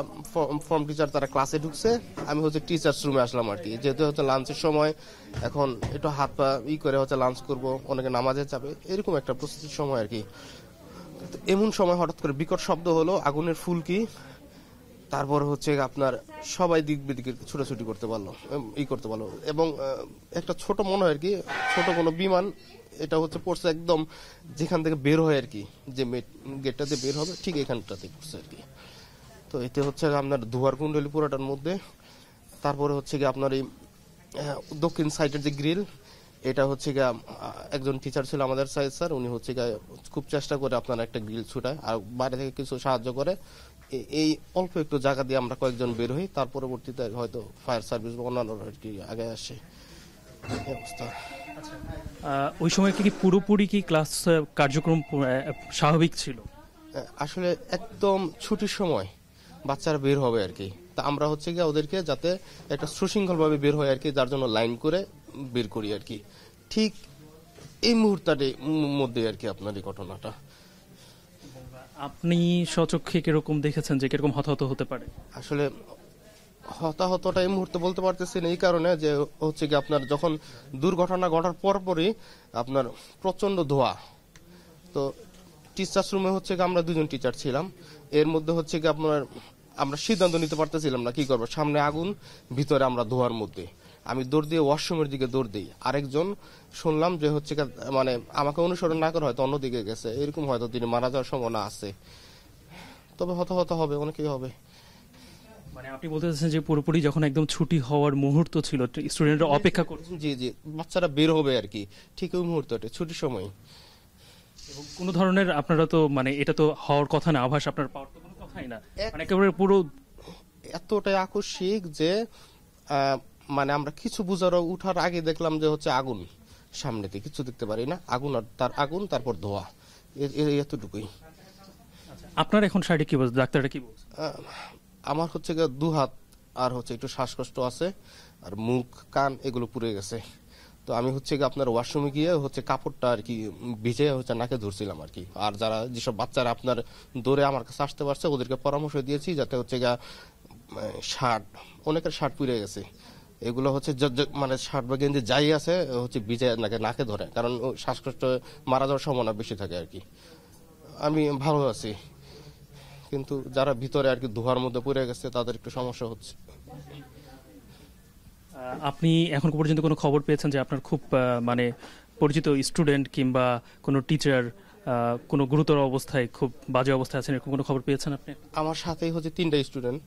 ফর্ম টিচার তারা ক্লাসে ঢুকছে, আমি হচ্ছে টিচার্স রুমে আসলাম আর কি, যেহেতু হচ্ছে লাঞ্চের সময়, এখন একটু হাত পা করে হচ্ছে লাঞ্চ করব, অনেকে নামাজে যাবে, এরকম একটা প্রস্তুতির সময় আর কি। এমন সময় হঠাৎ করে বিকট শব্দ হলো, আগুনের ফুলকি, তারপর হচ্ছে আপনার সবাই দিক বিদিকে ছুটাছুটি করতে পারলো, এবং একটা ছোট মনে হয় আর কি, ছোট কোনো বিমান, এটা হচ্ছে পড়ছে একদম যেখান থেকে বের হয় আর কি, যে গেটটাতে বের হবে ঠিক এখানটাতে পড়ছে আর কি। তো এতে হচ্ছে আপনার ধোয়ার কুণ্ডলী পুরোটার মধ্যে। তারপরে হচ্ছে গিয়ে আপনার এই দক্ষিণ সাইডের যে গ্রিল, এটা হচ্ছে গিয়ে একজন টিচার ছিল আমাদের সাইড স্যার, উনি হচ্ছে গিয়ে খুব চেষ্টা করে আপনার একটা গ্রিল ছুটায়, আর বাইরে থেকে কিছু সাহায্য করে। এই অল্প একটু জায়গা দিয়ে আমরা কয়েকজন বের হই, তার পরবর্তীতে হয়তো ফায়ার সার্ভিস বা অন্যান্য আর কি আগে আসে অবস্থা। ওই সময় কি পুরোপুরি কি ক্লাস কার্যক্রম স্বাভাবিক ছিল? আসলে একদম ছুটির সময় বাচ্চারা বের হবে আর কি, তা আমরা হচ্ছে গিয়ে ওদেরকে যাতে একটা সুশৃঙ্খল ভাবে বের হয় আর কি, যার জন্য লাইন করে বের করি আর কি। ঠিক এই মুহূর্তের মধ্যে আর কি আপনার এই ঘটনাটা। আপনি স্বচক্ষে কিরকম দেখেছেন যে কিরকম হতাহত হতে পারে? আসলে হতাহতটা এই মুহূর্তে বলতে পারতেছি না, এই কারণে যে হচ্ছে কি আপনার যখন দুর্ঘটনা ঘটার পরপরই আপনার প্রচন্ড ধোয়া, তো টিচার্স রুমে হচ্ছে কি আমরা দুজন টিচার ছিলাম, এর মধ্যে হচ্ছে কি আপনার আমরা সিদ্ধান্ত নিতে পারতেছিলাম না কি করবো, সামনে আগুন, ভিতরে আমরা ধোয়ার মধ্যে। আমি দৌড় দিয়ে ওয়াশরুমের দিকে দৌড় দিই, আরেকজন শুনলাম যে হচ্ছে মানে আমাকে অনুসরণ না করে হয়তো অন্যদিকে গেছে, এরকম হয়তো তিনি মারা যাওয়ার সম্ভাবনা আছে, তবে হতাহত হবে, অনেকেই হবে। মানে আপনি বলতে চাচ্ছেন যে পুরোপুরি যখন একদম ছুটি হওয়ার মুহূর্ত ছিল, স্টুডেন্টরা অপেক্ষা করছে, জি জি, বাচ্চারা বের হবে আর কি, ঠিক ওই মুহূর্তটা ছুটির সময়। এবং কোনো ধরনের আপনারা তো মানে এটা তো হওয়ার কথা না, আভাস আপনার পাওয়ার তো কোনো কথাই না, মানে একেবারে পুরো এতটাই আকস্মিক যে মানে আমরা কিছু বুঝারও উঠার আগে দেখলাম যে হচ্ছে আগুন, সামনেতে কিছু দেখতে পারি না, আগুন তারপর ধোয়া, এতটুকুই। আপনার এখন শারীরিক কি বলছে, ডাক্তাররা কি বলছে? আমার হচ্ছে দু হাত আর হচ্ছে একটু শ্বাসকষ্ট আছে, আর মুখ কান এগুলো পুড়ে গেছে। তো আমি হচ্ছে আপনার ওয়াশরুমে গিয়ে হচ্ছে কাপড়টা আর কি ভিজে হচ্ছে নাকে ধরছিলাম আর কি। আর যারা যেসব বাচ্চারা আপনার দৌড়ে আমার কাছে আসতে পারছে ওদেরকে পরামর্শ দিয়েছি যাতে হচ্ছে শার্ট, অনেকের শার্ট পুড়ে গেছে, এগুলো হচ্ছে মানে শার্ট বা গেঞ্জি যাই আছে হচ্ছে ভিজে নাকে ধরে, কারণ শ্বাসকষ্ট মারা যাওয়ার সম্ভাবনা বেশি থাকে আর কি। আমি ভালো আছি, কিন্তু যারা ভিতরে আর কি ধোয়ার মধ্যে পড়ে গেছে তাদের একটু সমস্যা হচ্ছে। আপনি এখন পর্যন্ত কোনো খবর পেয়েছেন যে আপনার খুব মানে পরিচিত স্টুডেন্ট কিংবা কোনো টিচার কোনো গুরুতর অবস্থায়, খুব বাজে অবস্থায় আছেন, এরকম কোনো খবর পেয়েছেন আপনি? আমার সাথেই হচ্ছে 3টা স্টুডেন্ট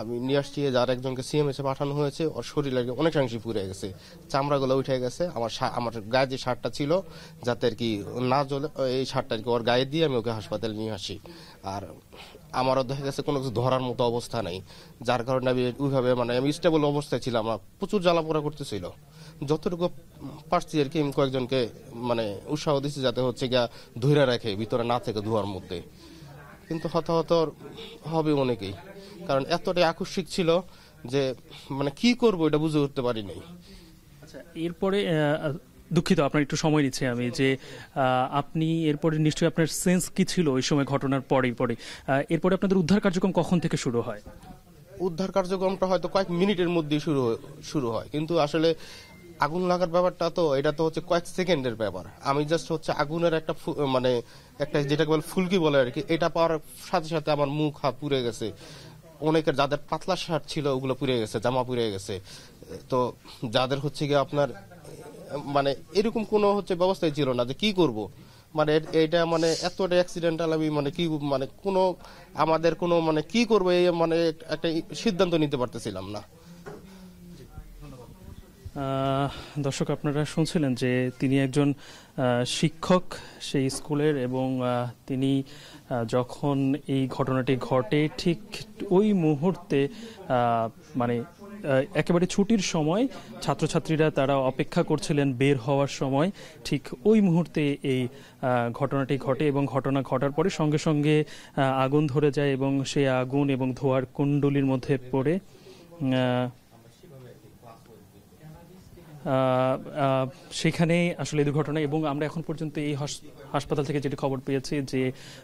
আমি নিয়ে আসছি, যার একজনকে সিএমএসে পাঠানো হয়েছে, ওর শরীর অনেকাংশে পুড়ে গেছে, চামড়াগুলো উঠে গেছে। আমার গায়ে যে শার্টটা ছিল যাতে আর কি না জ্বলে, এই শার্টটা আর কি ওর গায়ে দিয়ে আমি ওকে হাসপাতালে নিয়ে আসি। আর আমারও দেখা গেছে কোনো কিছু ধরার মতো অবস্থা নেই, যার কারণে আমি ওইভাবে মানে আমি স্টেবল অবস্থায় ছিলাম না, প্রচুর জ্বালাপোড়া করতেছিল। যতটুকু পারছি আর কি আমি কয়েকজনকে মানে উৎসাহ দিচ্ছি যাতে হচ্ছে গিয়া ধরে রাখে ভিতরে না থেকে ধোয়ার মধ্যে, কিন্তু হতাহত হবে অনেকেই, কারণ এতটাই আকস্মিক ছিল যে মানে কি করবো এটা বুঝে উঠতে পারি নাই। আচ্ছা, এরপরে দুঃখিত আপনার একটু সময় নিচ্ছে আমি, যে আপনি এরপরে নিশ্চয়ই আপনার সেন্স কি ছিল ওই সময় ঘটনার পরে এরপরে আপনাদের উদ্ধার কার্যক্রম কখন থেকে শুরু হয়? উদ্ধার কার্যক্রমটা হয়তো কয়েক মিনিটের মধ্যেই শুরু হয়, কিন্তু আসলে আগুন লাগার ব্যাপারটা তো এটা তো হচ্ছে কয়েক সেকেন্ডের ব্যাপার। আমি জাস্ট হচ্ছে আগুনের একটা মানে একটা যেটাকে বলে ফুলকি বলে আর কি, এটা পাওয়ার সাথে সাথে আমার মুখ হাত পুড়ে গেছে। অনেকের যাদের পাতলা শার্ট ছিল ওগুলো পুড়ে গেছে, জামা পুড়ে গেছে। তো যাদের হচ্ছে গিয়ে আপনার মানে এরকম কোনো হচ্ছে ব্যবস্থাই ছিল না যে কি করব, মানে এটা মানে এতটা অ্যাক্সিডেন্টাল আমি মানে কি মানে কোনো আমাদের কোনো মানে কি করবো এই মানে একটা সিদ্ধান্ত নিতে পারতেছিলাম না। দর্শক, আপনারা শুনছিলেন যে তিনি একজন শিক্ষক সেই স্কুলের, এবং তিনি যখন এই ঘটনাটি ঘটে ঠিক ওই মুহূর্তে মানে একেবারে ছুটির সময় ছাত্রছাত্রীরা তারা অপেক্ষা করছিলেন বের হওয়ার সময়, ঠিক ওই মুহূর্তে এই ঘটনাটি ঘটে, এবং ঘটনা ঘটার পরে সঙ্গে সঙ্গে আগুন ধরে যায় এবং সেই আগুন এবং ধোঁয়ার কুণ্ডলীর মধ্যে পড়ে সেখানে আসলে দুর্ঘটনা। এবং আমরা এখন পর্যন্ত এই হাসপাতাল থেকে যেটি খবর পেয়েছি যে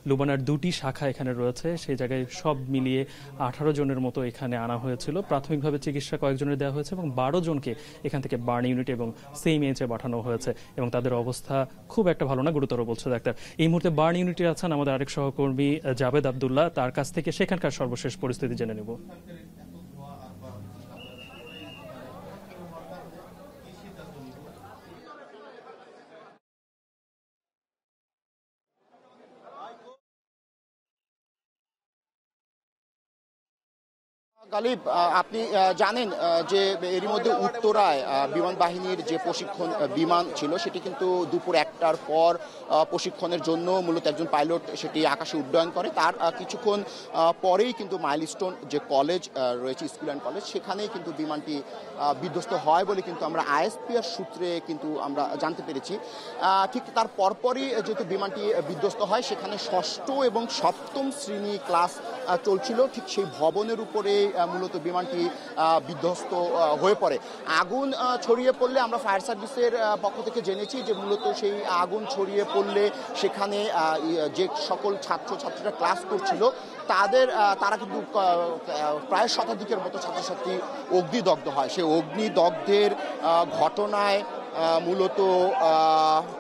লুবানার 2টি শাখা এখানে রয়েছে, সেই জায়গায় সব মিলিয়ে 18 জনের মতো এখানে আনা হয়েছিল। প্রাথমিকভাবে চিকিৎসা কয়েকজনের দেওয়া হয়েছে এবং 12 জনকে এখান থেকে বার্ন ইউনিট এবং সিএমএইচে পাঠানো হয়েছে, এবং তাদের অবস্থা খুব একটা ভালো না, গুরুতর বলছে ডাক্তার। এই মুহূর্তে বার্ন ইউনিটে আছেন আমাদের আরেক সহকর্মী জাবেদ আবদুল্লাহ, তার কাছ থেকে সেখানকার সর্বশেষ পরিস্থিতি জেনে নেব। গালিব, আপনি জানেন যে এরই মধ্যে উত্তরায় বিমান বাহিনীর যে প্রশিক্ষণ বিমান ছিল সেটি কিন্তু দুপুর 1টার পর প্রশিক্ষণের জন্য মূলত একজন পাইলট সেটি আকাশে উড্ডয়ন করে। তার কিছুক্ষণ পরেই কিন্তু মাইলস্টোন যে কলেজ রয়েছে, স্কুল অ্যান্ড কলেজ, সেখানেই কিন্তু বিমানটি বিধ্বস্ত হয় বলে কিন্তু আমরা আইএসপিআর সূত্রে কিন্তু আমরা জানতে পেরেছি। ঠিক তার পরপরই যেহেতু বিমানটি বিধ্বস্ত হয়, সেখানে 6ষ্ঠ এবং 7ম শ্রেণী ক্লাস চলছিল, ঠিক সেই ভবনের উপরে মূলত বিমানটি বিধ্বস্ত হয়ে পড়ে। আগুন ছড়িয়ে পড়লে আমরা ফায়ার সার্ভিসের পক্ষ থেকে জেনেছি যে মূলত সেই আগুন ছড়িয়ে পড়লে সেখানে যে সকল ছাত্রছাত্রীরা ক্লাস করছিল তারা কিন্তু প্রায় শতাধিকের মতো ছাত্রছাত্রী অগ্নিদগ্ধ হয়। সেই অগ্নিদগ্ধের ঘটনায় মূলত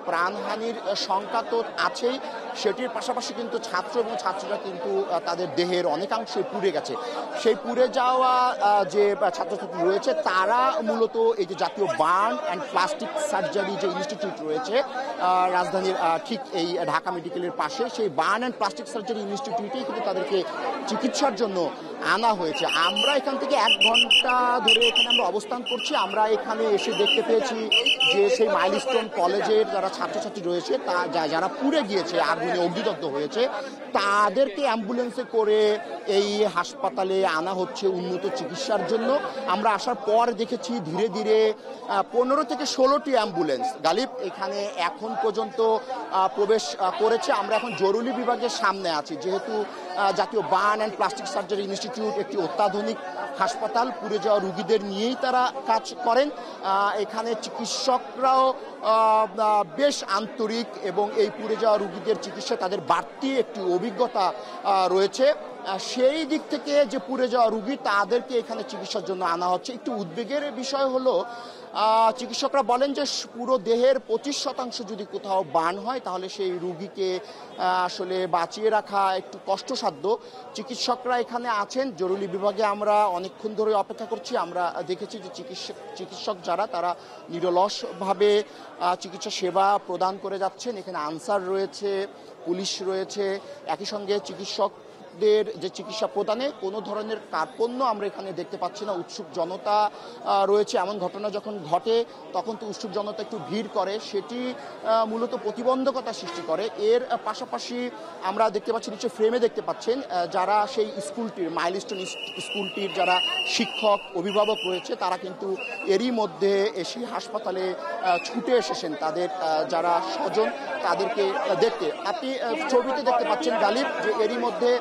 প্রাণহানির শঙ্কা তো আছেই, সেটির পাশাপাশি কিন্তু ছাত্র এবং ছাত্রীরা কিন্তু তাদের দেহের অনেকাংশে পুড়ে গেছে। সেই পুড়ে যাওয়া যে ছাত্রছাত্রী রয়েছে তারা মূলত এই যে জাতীয় বার্ন অ্যান্ড প্লাস্টিক সার্জারি যে ইনস্টিটিউট রয়েছে রাজধানীর ঠিক এই ঢাকা মেডিকেলের পাশে, সেই বার্ন অ্যান্ড প্লাস্টিক সার্জারি ইনস্টিটিউটেই কিন্তু তাদেরকে চিকিৎসার জন্য আনা হয়েছে। আমরা এখান থেকে 1 ঘন্টা ধরে এখানে আমরা অবস্থান করছি। আমরা এখানে এসে দেখতে পেয়েছি যে সেই মাইলস্টোন কলেজের যারা ছাত্রছাত্রী রয়েছে যারা পুড়ে গিয়েছে, আগুনে অগ্নিদগ্ধ হয়েছে, তাদেরকে অ্যাম্বুলেন্সে করে এই হাসপাতালে আনা হচ্ছে উন্নত চিকিৎসার জন্য। আমরা আসার পর দেখেছি ধীরে ধীরে 15 থেকে 16টি অ্যাম্বুলেন্স গালিব এখানে এখন পর্যন্ত প্রবেশ করেছে। আমরা এখন জরুরি বিভাগের সামনে আছি, যেহেতু জাতীয় burn and plastic surgery institute একটি অত্যাধুনিক হাসপাতাল, পুড়ে যাওয়া রোগীদের নিয়েই তারা কাজ করেন। এখানে চিকিৎসকরাও বেশ আন্তরিক এবং এই পুড়ে যাওয়া রোগীদের চিকিৎসা তাদের বাড়তি একটি অভিজ্ঞতা রয়েছে। সেই দিক থেকে যে পুড়ে যাওয়া রোগী তাদেরকে এখানে চিকিৎসার জন্য আনা হচ্ছে। একটু উদ্বেগের বিষয় হলো চিকিৎসকরা বলেন যে পুরো দেহের 25% যদি কোথাও বার্ন হয় তাহলে সেই রুগীকে আসলে বাঁচিয়ে রাখা একটু কষ্টসাধ্য। চিকিৎসকরা এখানে আছেন, জরুরি বিভাগে আমরা অনেকক্ষণ ধরে অপেক্ষা করছি। আমরা দেখেছি যে চিকিৎসক যারা তারা নিরলসভাবে চিকিৎসা সেবা প্রদান করে যাচ্ছেন। এখানে আনসার রয়েছে, পুলিশ রয়েছে, একই সঙ্গে চিকিৎসকদের যে চিকিৎসা প্রদানে কোনো ধরনের কার্পণ্য আমরা এখানে দেখতে পাচ্ছি না। উৎসুক জনতা রয়েছে। এমন ঘটনা যখন ঘটে তখন তো উৎসুক জনতা একটু ভিড় করে, সেটি মূলত প্রতিবন্ধকতা সৃষ্টি করে। এর পাশাপাশি আমরা দেখতে পাচ্ছি, নিচে ফ্রেমে দেখতে পাচ্ছেন যারা সেই স্কুলটির মাইলস্টোন স্কুলটির যারা শিক্ষক অভিভাবক রয়েছে তারা কিন্তু এরই মধ্যে এসে হাসপাতালে ছুটে এসেছেন তাদের যারা স্বজন তাদেরকে দেখতে। আপনি ছবিতে দেখতে পাচ্ছেন গালিব যে এরই মধ্যে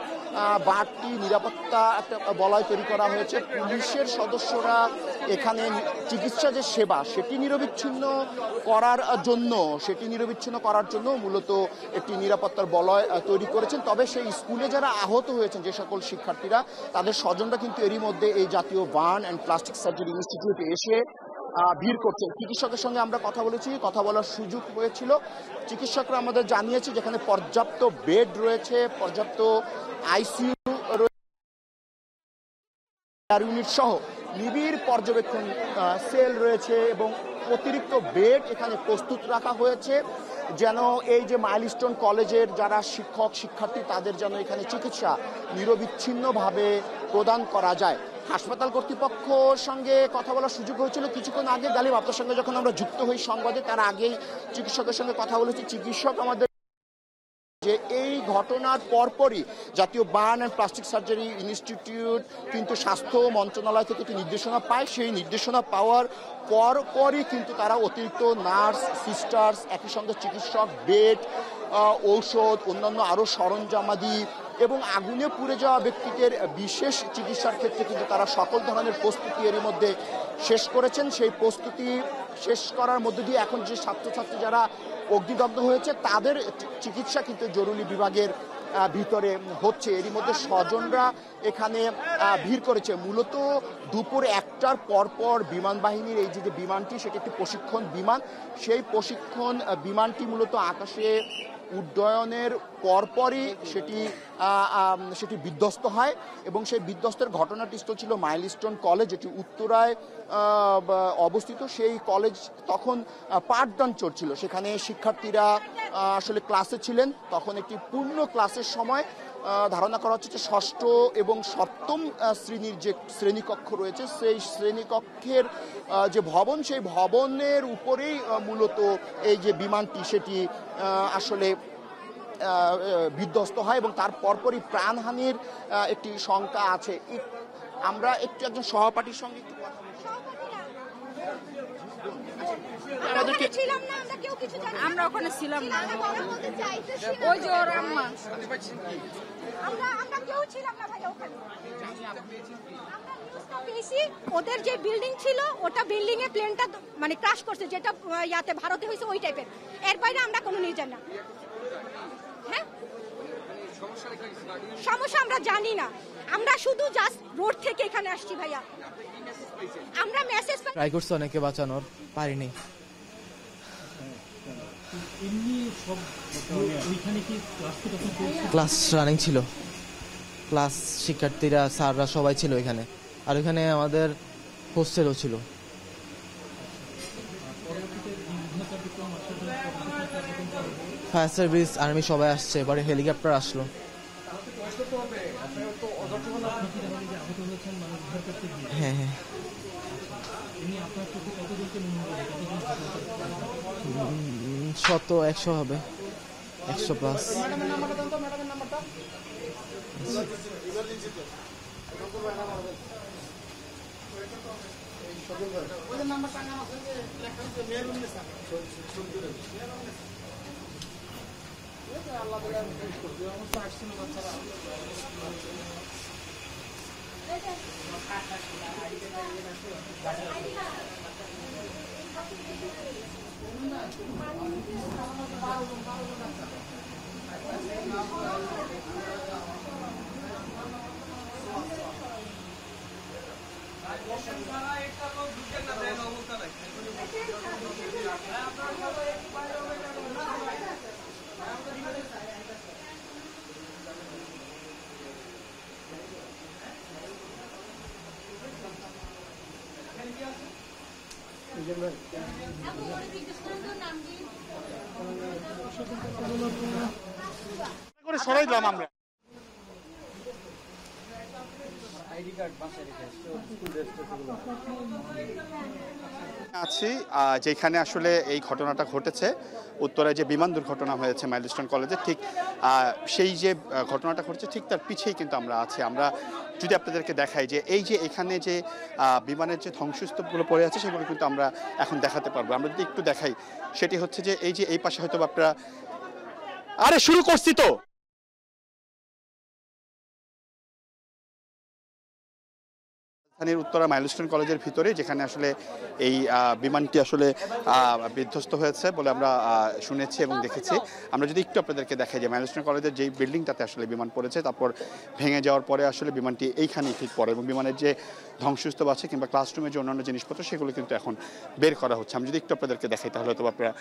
বাড়তি নিরাপত্তা একটা বলয় তৈরি করা হয়েছে। পুলিশের সদস্যরা এখানে চিকিৎসা যে সেবা সেটি নিরবিচ্ছিন্ন করার জন্য মূলত একটি নিরাপত্তার বলয় তৈরি করেছেন। তবে সেই স্কুলে যারা আহত হয়েছেন যে সকল শিক্ষার্থীরা তাদের স্বজনরা কিন্তু এরই মধ্যে এই জাতীয় বার্ন অ্যান্ড প্লাস্টিক সার্জারি ইনস্টিটিউটে এসে ভিড় করছে। চিকিৎসকের সঙ্গে আমরা কথা বলার সুযোগ হয়েছিল। চিকিৎসকরা আমাদের জানিয়েছে যেখানে পর্যাপ্ত বেড রয়েছে, পর্যাপ্ত আইসিইউ ইউনিট সহ নিবিড় পর্যবেক্ষণ সেল রয়েছে এবং অতিরিক্ত বেড এখানে প্রস্তুত রাখা হয়েছে যেন এই যে মাইলস্টোন কলেজের যারা শিক্ষক শিক্ষার্থী তাদের যেন এখানে চিকিৎসা নিরবিচ্ছিন্নভাবে প্রদান করা যায়। হাসপাতাল কর্তৃপক্ষের সঙ্গে কথা বলার সুযোগ হয়েছিল কিছুক্ষণ আগে। গালিব, আপনার সঙ্গে যখন আমরা যুক্ত হই সংবাদে তার আগেই চিকিৎসকের সঙ্গে কথা বলেছি। চিকিৎসক আমাদের যে এই ঘটনার পরপরই জাতীয় burn and plastic surgery institute কিন্তু স্বাস্থ্য মন্ত্রণালয় থেকে একটি নির্দেশনা পায়। সেই নির্দেশনা পাওয়ার পরই কিন্তু তারা অতিরিক্ত নার্স, সিস্টার্স, একই সঙ্গে চিকিৎসক, বেড, ঔষধ, অন্যান্য আরও সরঞ্জামাদি এবং আগুনে পুড়ে যাওয়া ব্যক্তিদের বিশেষ চিকিৎসার ক্ষেত্রে কিন্তু তারা সকল ধরনের প্রস্তুতি এরই মধ্যে শেষ করেছেন। সেই প্রস্তুতি শেষ করার মধ্য দিয়ে এখন যে ছাত্রছাত্রী যারা অগ্নিদগ্ধ হয়েছে তাদের চিকিৎসা কিন্তু জরুরি বিভাগের ভিতরে হচ্ছে। এরই মধ্যে স্বজনরা এখানে ভিড় করেছে। মূলত দুপুর 1টার পরপর বিমান বাহিনীর এই যে বিমানটি সেটি একটি প্রশিক্ষণ বিমান। সেই প্রশিক্ষণ বিমানটি মূলত আকাশে উড্ডয়নের পরপরই সেটি বিধ্বস্ত হয় এবং সেই বিধ্বস্তের ঘটনাটি ছিল মাইলস্টোন কলেজ, যেটি উত্তরায় অবস্থিত। সেই কলেজ তখন পাঠদান চলছিল, সেখানে শিক্ষার্থীরা আসলে ক্লাসে ছিলেন। তখন একটি পূর্ণ ক্লাসের সময় ধারণা করা হচ্ছে যে ষষ্ঠ এবং সপ্তম শ্রেণীর যে শ্রেণীকক্ষ রয়েছে সেই শ্রেণীকক্ষের যে ভবন সেই ভবনের উপরেই মূলত এই যে বিমানটি সেটি আসলে বিধ্বস্ত হয় এবং তার পরপরই প্রাণহানির একটি শঙ্কা আছে। আমরা একজন সহপাঠীর সঙ্গে একটু কথা আমরা ওখানে ছিলাম না, ওই যে ওর আম্মা আমরা কেউ ছিলাম না ভাই ওখানে। ওদের যে বিল্ডিং ছিল ওটা বিল্ডিং এ প্লেনটা মানে ক্রাশ করছে, যেটা ইয়াতে ভারতে হয়েছে ওই টাইপের। এর বাইরে আমরা কোনো নিউজ জানি না। হ্যাঁ, সমস্যা আমরা জানি না, আমরা শুধু জাস্ট রোড থেকে এখানে আসছি ভাইয়া। আমরা মেসেজ ট্রাই করছি অনেকে বাঁচানোর, পারিনি। ক্লাস রানিং ছিল, ক্লাস শিক্ষার্থীরা স্যাররা সবাই ছিল এখানে, আর ওইখানে আমাদের হোস্টেলও ছিল। ফায়ার সার্ভিস, আর্মি সবাই আসছে, এবারে হেলিকপ্টার আসলো। হ্যাঁ হ্যাঁ, 100 হবে, 100+। সরাই দিলাম আমরা। আছি যেখানে আসলে এই ঘটনাটা ঘটেছে, উত্তরায় যে বিমান দুর্ঘটনা হয়েছে মাইলস্টোন কলেজে, ঠিক সেই যে ঘটনাটা ঘটেছে ঠিক তার পিছেই কিন্তু আমরা আছি। আমরা যদি আপনাদেরকে দেখাই যে এই যে এখানে যে বিমানের যে ধ্বংসস্তূপগুলো পড়ে আছে সেগুলো কিন্তু আমরা এখন দেখাতে পারবো। আমরা যদি একটু দেখাই সেটি হচ্ছে যে এই যে এই পাশে হয়তো আপনারা, আরে শুরু করছি তো, রাজধানীর উত্তরা মাইলস্টোন কলেজের ভিতরে যেখানে আসলে এই বিমানটি আসলে বিধ্বস্ত হয়েছে বলে আমরা শুনেছি এবং দেখেছি। আমরা যদি একটু আপনাদেরকে দেখাই যে মাইলস্টোন কলেজের যেই বিল্ডিংটাতে আসলে বিমান পড়েছে, তারপর ভেঙে যাওয়ার পরে আসলে বিমানটি এইখানেই ঠিক পড়ে এবং বিমানের যে ধ্বংসস্তূপ আছে কিংবা ক্লাসরুমের যে অন্যান্য জিনিসপত্র সেগুলো কিন্তু এখন বের করা হচ্ছে। আমি যদি একটু আপনাদেরকে দেখাই তাহলে হয়তো আপনারা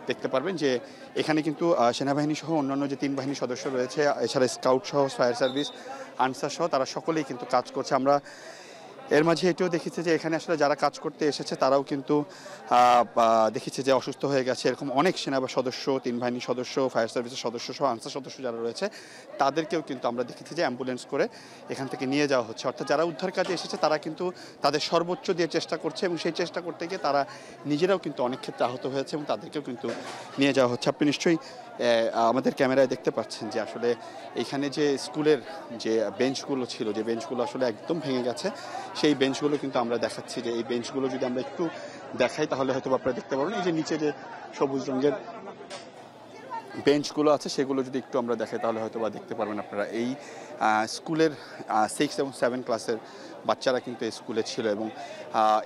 দেখতে পারবেন যে এখানে কিন্তু সেনাবাহিনী সহ অন্যান্য যে 3 বাহিনীর সদস্য রয়েছে, এছাড়া স্কাউট সহ, ফায়ার সার্ভিস, আনসার সহ তারা সকলেই কিন্তু কাজ করছে। আমরা এর মাঝে এটাও দেখেছি যে এখানে আসলে যারা কাজ করতে এসেছে তারাও কিন্তু দেখেছি যে অসুস্থ হয়ে গেছে। এরকম অনেক সেনা সদস্য, 3 বাহিনীর সদস্য, ফায়ার সার্ভিসের সদস্য সহ আনসার সদস্য যারা রয়েছে তাদেরকেও কিন্তু আমরা দেখেছি যে অ্যাম্বুলেন্স করে এখান থেকে নিয়ে যাওয়া হচ্ছে। অর্থাৎ যারা উদ্ধার কাজে এসেছে তারা কিন্তু তাদের সর্বোচ্চ দিয়ে চেষ্টা করছে এবং সেই চেষ্টা করতে গিয়ে তারা নিজেরাও কিন্তু অনেক ক্ষেত্রে আহত হয়েছে এবং তাদেরকেও কিন্তু নিয়ে যাওয়া হচ্ছে। আপনি নিশ্চয়ই আমাদের ক্যামেরায় দেখতে পাচ্ছেন যে আসলে এইখানে যে স্কুলের যে বেঞ্চগুলো ছিল, যে বেঞ্চগুলো আসলে একদম ভেঙে গেছে, সেই বেঞ্চগুলো কিন্তু আমরা দেখাচ্ছি যে এই বেঞ্চগুলো যদি আমরা একটু দেখাই তাহলে হয়তো আপনারা দেখতে পারবেন। এই যে নিচে যে সবুজ রঙের বেঞ্চগুলো আছে সেগুলো যদি একটু আমরা দেখাই তাহলে হয়তো বা দেখতে পারবেন আপনারা। এই স্কুলের 6 এবং 7 ক্লাসের বাচ্চারা কিন্তু এই স্কুলে ছিল এবং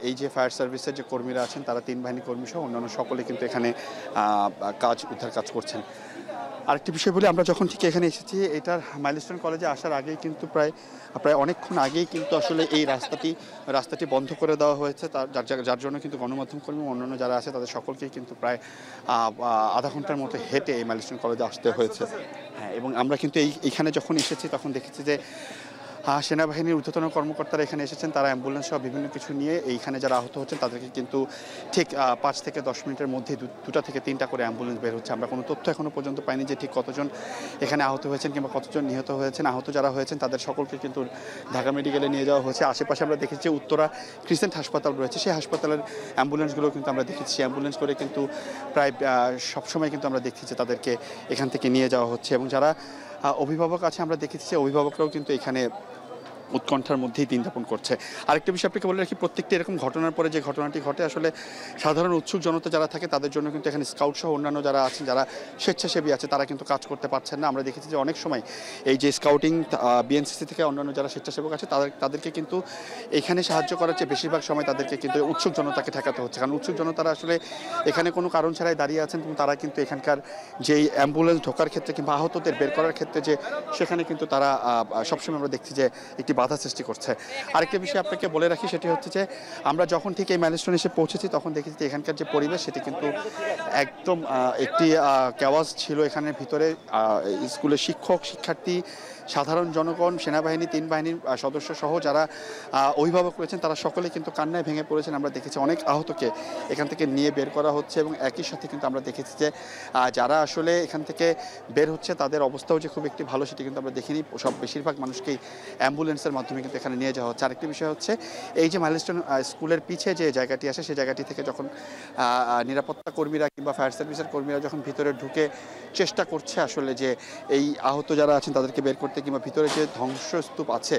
এই যে ফায়ার সার্ভিসের যে কর্মীরা আছেন তারা 3 বাহিনী কর্মী সহ অন্যান্য সকলে কিন্তু এখানে উদ্ধার কাজ করছেন। আরেকটি বিষয় বলি, আমরা যখন ঠিক এখানে এসেছি এটার মাইলস্টোন কলেজে আসার আগেই কিন্তু প্রায় অনেকক্ষণ আগেই কিন্তু আসলে এই রাস্তাটি বন্ধ করে দেওয়া হয়েছে, যার জন্য কিন্তু গণমাধ্যম কর্মী অন্যান্য যারা আছে তাদের সকলকেই কিন্তু প্রায় আধা ঘন্টার মতো হেঁটে এই মাইলস্টোন কলেজে আসতে হয়েছে। হ্যাঁ, এবং আমরা কিন্তু এইখানে যখন এসেছি তখন দেখেছি যে সেনাবাহিনীর ঊর্ধ্বতন কর্মকর্তারা এখানে এসেছেন, তারা অ্যাম্বুলেন্স সহ বিভিন্ন কিছু নিয়ে এইখানে যারা আহত হচ্ছেন তাদেরকে কিন্তু ঠিক 5 থেকে 10 মিনিটের মধ্যে 2টা থেকে 3টা করে অ্যাম্বুলেন্স বের হচ্ছে। আমরা কোনো তথ্য এখনও পর্যন্ত পাইনি যে ঠিক কতজন এখানে আহত হয়েছেন কিংবা কতজন নিহত হয়েছেন। আহত যারা হয়েছেন তাদের সকলকে কিন্তু ঢাকা মেডিকেলে নিয়ে যাওয়া হয়েছে। আশেপাশে আমরা দেখেছি উত্তরা ক্রিসেন্ট হাসপাতাল রয়েছে, সেই হাসপাতালের অ্যাম্বুলেন্সগুলো কিন্তু আমরা দেখেছি। অ্যাম্বুলেন্স করে কিন্তু প্রায় সবসময় কিন্তু আমরা দেখছি যে তাদেরকে এখান থেকে নিয়ে যাওয়া হচ্ছে এবং যারা অভিভাবক আছে আমরা দেখেছি যে অভিভাবকরাও কিন্তু এখানে উৎকণ্ঠার মধ্যেই দিন যাপন করছে। আরেকটা বিষয় আপনাকে বলে রাখি, প্রত্যেকটি এরকম ঘটনার পরে যে ঘটনাটি ঘটে আসলে সাধারণ উৎসুক জনতা যারা থাকে তাদের জন্য কিন্তু এখানে স্কাউট সহ অন্যান্য যারা আছেন, যারা স্বেচ্ছাসেবী আছে তারা কিন্তু কাজ করতে পারছেন না। আমরা দেখেছি যে অনেক সময় এই যে স্কাউটিং বিএনসিসি থেকে অন্যান্য যারা স্বেচ্ছাসেবক আছে তাদেরকে কিন্তু এখানে সাহায্য করার চেয়ে বেশিরভাগ সময় তাদেরকে কিন্তু উৎসুক জনতাকে ঠেকাতে হচ্ছে, কারণ উৎসুক জনতারা আসলে এখানে কোনো কারণ ছাড়াই দাঁড়িয়ে আছেন এবং তারা কিন্তু এখানকার যেই অ্যাম্বুলেন্স ঢোকার ক্ষেত্রে কিংবা আহতদের বের করার ক্ষেত্রে যে সেখানে কিন্তু তারা সবসময় আমরা দেখছি যে একটি বাধা সৃষ্টি করছে। আরেকটা বিষয় আপনাকে বলে রাখি, সেটি হচ্ছে যে আমরা যখন ঠিক এই মাইলস্টোনে এসে পৌঁছেছি তখন দেখেছি যে এখানকার যে পরিবেশ সেটি কিন্তু একদম একটি কেওয়াজ ছিল এখানের ভিতরে। স্কুলের শিক্ষক, শিক্ষার্থী, সাধারণ জনগণ, সেনাবাহিনী, 3 বাহিনীর সদস্য সহ যারা অভিভাবক রয়েছেন তারা সকলে কিন্তু কান্নায় ভেঙে পড়েছেন। আমরা দেখেছি অনেক আহতকে এখান থেকে নিয়ে বের করা হচ্ছে এবং একই সাথে কিন্তু আমরা দেখেছি যে যারা আসলে এখান থেকে বের হচ্ছে তাদের অবস্থাও যে খুব একটি ভালো সেটি কিন্তু আমরা দেখিনি। বেশিরভাগ মানুষকেই অ্যাম্বুলেন্সের মাধ্যমে কিন্তু এখানে নিয়ে যাওয়া হচ্ছে। আরেকটি বিষয় হচ্ছে এই যে মাইলস্টোন স্কুলের পিছে যে জায়গাটি আছে সেই জায়গাটি থেকে যখন নিরাপত্তা কর্মীরা কিংবা ফায়ার সার্ভিসের কর্মীরা যখন ভিতরে ঢুকে চেষ্টা করছে আসলে যে এই আহত যারা আছেন তাদেরকে বের করতে কিংবা ভিতরে যে ধ্বংসস্তূপ আছে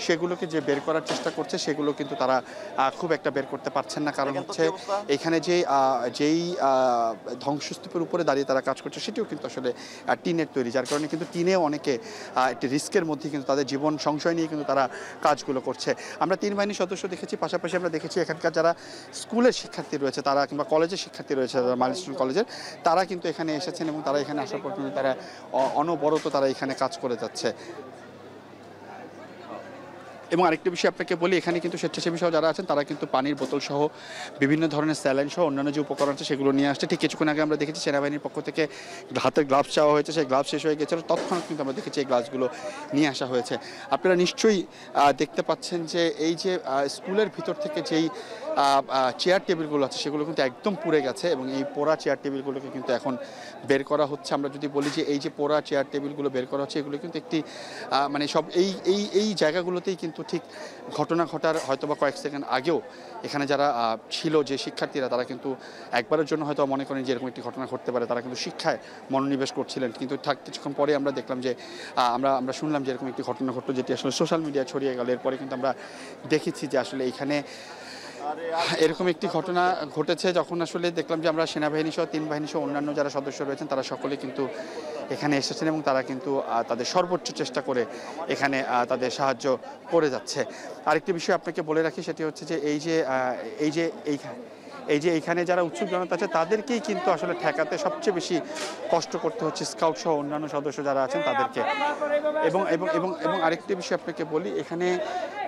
সেগুলোকে যে বের করার চেষ্টা করছে সেগুলো কিন্তু তারা খুব একটা বের করতে পারছেন না, কারণ হচ্ছে এখানে যেই ধ্বংসস্তূপের উপরে দাঁড়িয়ে তারা কাজ করছে সেটিও কিন্তু আসলে টিনের তৈরি, যার কারণে কিন্তু টিনে অনেকে একটি রিস্কের মধ্যে কিন্তু তাদের জীবন সংশয় নিয়ে কিন্তু তারা কাজগুলো করছে। আমরা 3 বাহিনীর সদস্য দেখেছি, পাশাপাশি আমরা দেখেছি এখানকার যারা স্কুলের শিক্ষার্থী রয়েছে তারা কিংবা কলেজের শিক্ষার্থী রয়েছে মাইলস্টোন কলেজের, তারা কিন্তু এখানে এসেছেন এবং তারা এখানে আসার পর কিন্তু তারা অনবরত তারা এখানে কাজ করে যাচ্ছে। এবং আরেকটা বিষয় আপনাকে বলি, এখানে কিন্তু স্বেচ্ছাসেবী সহ যারা আছেন তারা কিন্তু পানির বোতল সহ বিভিন্ন ধরনের স্যালাইন সহ অন্যান্য যে উপকরণ আছে সেগুলো নিয়ে আসছে। ঠিক কিছুক্ষণ আগে আমরা দেখেছি সেনাবাহিনীর পক্ষ থেকে হাতের গ্লাভস চাওয়া হয়েছে, সেই গ্লাভস শেষ হয়ে গেছিল, তৎক্ষণাৎ কিন্তু আমরা দেখেছি এই গ্লাভসগুলো নিয়ে আসা হয়েছে। আপনারা নিশ্চয়ই দেখতে পাচ্ছেন যে এই যে স্কুলের ভিতর থেকে যেই চেয়ার টেবিলগুলো আছে সেগুলো কিন্তু একদম পুড়ে গেছে এবং এই পোড়া চেয়ার টেবিলগুলোকে কিন্তু এখন বের করা হচ্ছে। আমরা যদি বলি যে এই যে পোড়া চেয়ার টেবিলগুলো বের করা হচ্ছে, এগুলো কিন্তু একটি মানে সব এই জায়গাগুলোতেই কিন্তু ঠিক ঘটনা ঘটার হয়তো বা কয়েক সেকেন্ড আগেও এখানে যারা ছিল যে শিক্ষার্থীরা, তারা কিন্তু একবারের জন্য হয়তো মনে করেন যে এরকম একটি ঘটনা ঘটতে পারে, তারা কিন্তু শিক্ষায় মনোনিবেশ করছিলেন। কিন্তু কিছুক্ষণ পরে আমরা দেখলাম যে আমরা শুনলাম যে এরকম একটি ঘটনা ঘটলো, যেটি আসলে সোশ্যাল মিডিয়ায় ছড়িয়ে গেল। এরপরে কিন্তু আমরা দেখেছি যে আসলে এইখানে এরকম একটি ঘটনা ঘটেছে, যখন আসলে দেখলাম যে আমরা সেনাবাহিনী সহ 3 বাহিনী সহ অন্যান্য যারা সদস্য রয়েছেন তারা সকলে কিন্তু এখানে এসেছেন এবং তারা কিন্তু তাদের সর্বোচ্চ চেষ্টা করে এখানে তাদের সাহায্য করে যাচ্ছে। আরেকটি বিষয় আপনাকে বলে রাখি, সেটি হচ্ছে যে এই যে এইখানে যারা উৎসুক জনতা আছে তাদেরকেই কিন্তু আসলে ঠেকাতে সবচেয়ে বেশি কষ্ট করতে হচ্ছে স্কাউট সহ অন্যান্য সদস্য যারা আছেন তাদেরকে। এবং এবং এবং এবং আরেকটি বিষয় আপনাকে বলি, এখানে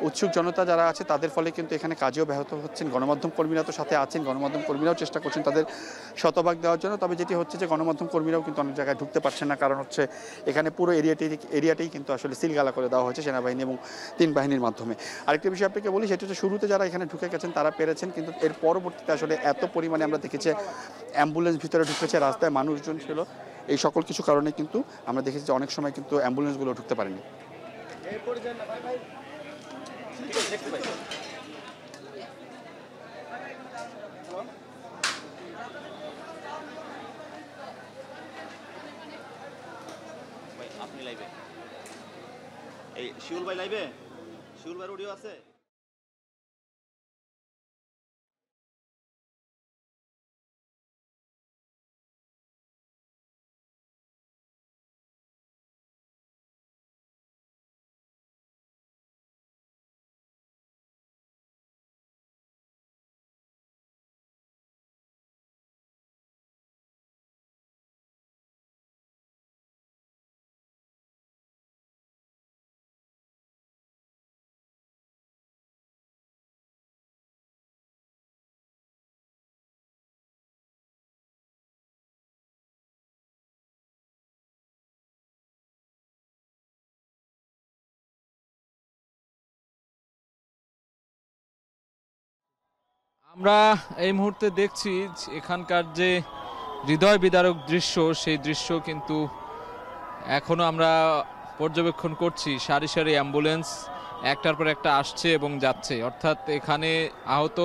উৎসুক জনতা যারা আছে তাদের ফলে কিন্তু এখানে কাজেও ব্যাহত হচ্ছেন। গণমাধ্যম কর্মীরা তো সাথে আছেন, গণমাধ্যম কর্মীরাও চেষ্টা করছেন তাদের শতভাগ দেওয়ার জন্য। তবে যেটি হচ্ছে যে গণমাধ্যম কর্মীরাও কিন্তু অনেক জায়গায় ঢুকতে পারছেন না, কারণ হচ্ছে এখানে পুরো এরিয়াটাই কিন্তু আসলে সিলগালা করে দেওয়া হয়েছে সেনাবাহিনী এবং 3 বাহিনীর মাধ্যমে। আরেকটি বিষয় আপনাকে বলি, সেটি হচ্ছে শুরুতে যারা এখানে ঢুকে গেছেন তারা পেরেছেন, কিন্তু এর পরবর্তীতে আসলে এত পরিমাণে আমরা দেখেছি অ্যাম্বুলেন্স ভিতরে ঢুকেছে, রাস্তায় মানুষজন ছিল, এই সকল কিছু কারণে কিন্তু আমরা দেখেছি যে অনেক সময় কিন্তু অ্যাম্বুলেন্সগুলো ঢুকতে পারেনি। আপনি লাইভে এই শিউল ভাই লাইভে, শিউল ভাই অডিও আছে? আমরা এই মুহূর্তে দেখছি এখানকার যে হৃদয় বিদারক দৃশ্য, সেই দৃশ্য কিন্তু এখনো আমরা পর্যবেক্ষণ করছি। সারি সারি অ্যাম্বুলেন্স একটার পর একটা আসছে এবং যাচ্ছে, অর্থাৎ এখানে আহত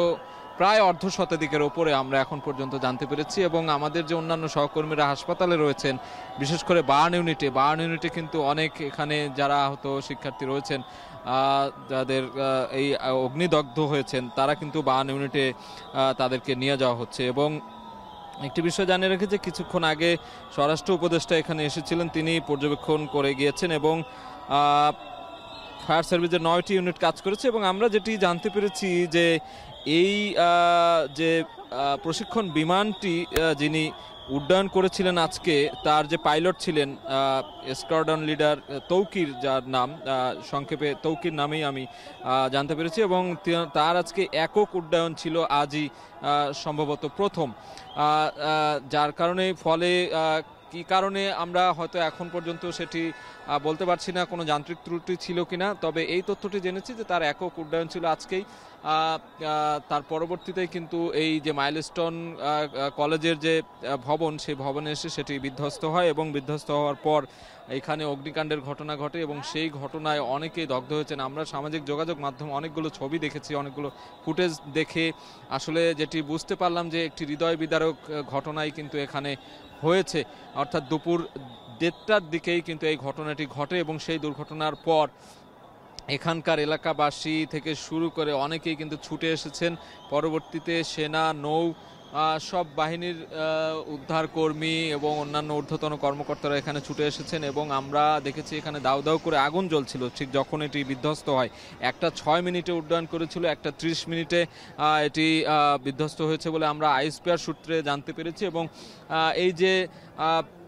প্রায় অর্ধশতাধিকের ওপরে আমরা এখন পর্যন্ত জানতে পেরেছি। এবং আমাদের যে অন্যান্য সহকর্মীরা হাসপাতালে রয়েছেন, বিশেষ করে বার্ন ইউনিটে কিন্তু অনেক এখানে যারা আহত শিক্ষার্থী রয়েছেন, যাদের এই অগ্নিদগ্ধ হয়েছেন, তারা কিন্তু বার্ন ইউনিটে তাদেরকে নিয়ে যাওয়া হচ্ছে। এবং একটি বিষয় জানিয়ে রেখে যে কিছুক্ষণ আগে স্বরাষ্ট্র উপদেষ্টা এখানে এসেছিলেন, তিনি পর্যবেক্ষণ করে গিয়েছেন এবং ফায়ার সার্ভিসের 9টি ইউনিট কাজ করেছে। এবং আমরা যেটি জানতে পেরেছি যে এই যে প্রশিক্ষণ বিমানটি যিনি উড্ডয়ন করেছিলেন আজকে, তার যে পাইলট ছিলেন স্কোয়াড্রন লিডার তৌকির, যার নাম সংক্ষেপে তৌকির নামেই আমি জানতে পেরেছি, এবং তার আজকে একক উড্ডয়ন ছিল আজই সম্ভবত প্রথম, যার কারণে ফলে কি কারণে আমরা হয়তো এখন পর্যন্ত সেটি বলতে পারছি না কোনো যান্ত্রিক ত্রুটি ছিল কিনা। তবে এই তথ্যটি জেনেছি যে তার একক উড্ডয়ন ছিল আজকেই। তার পরবর্তীতে কিন্তু এই যে মাইলস্টোন কলেজের যে ভবন, সেই ভবনে এসে সেটি বিধ্বস্ত হয় এবং বিধ্বস্ত হওয়ার পর এখানে অগ্নিকাণ্ডের ঘটনা ঘটে এবং সেই ঘটনায় অনেকেই দগ্ধ হয়েছেন। আমরা সামাজিক যোগাযোগ মাধ্যমে অনেকগুলো ছবি দেখেছি, অনেকগুলো ফুটেজ দেখে আসলে যেটি বুঝতে পারলাম যে একটি হৃদয় বিদারক ঘটনাই কিন্তু এখানে হয়েছে। অর্থাৎ দুপুর 1:30টার দিকেই কিন্তু এই ঘটনাটি ঘটে এবং সেই দুর্ঘটনার পর এখানকার এলাকাবাসী থেকে শুরু করে অনেকেই কিন্তু ছুটে এসেছেন। পরবর্তীতে সেনা, নৌ সব বাহিনীর উদ্ধার কর্মী এবং অন্যান্য ঊর্ধ্বতন কর্মকর্তারা এখানে ছুটে এসেছেন এবং আমরা দেখেছি এখানে দাউ দাউ করে আগুন জ্বলছিল ঠিক যখন এটি বিধ্বস্ত হয়। একটা 6 মিনিটে উড্ডয়ন করেছিল, একটা 30 মিনিটে এটি বিধ্বস্ত হয়েছে বলে আমরা আইএসপিআর সূত্রে জানতে পেরেছি এবং এই যে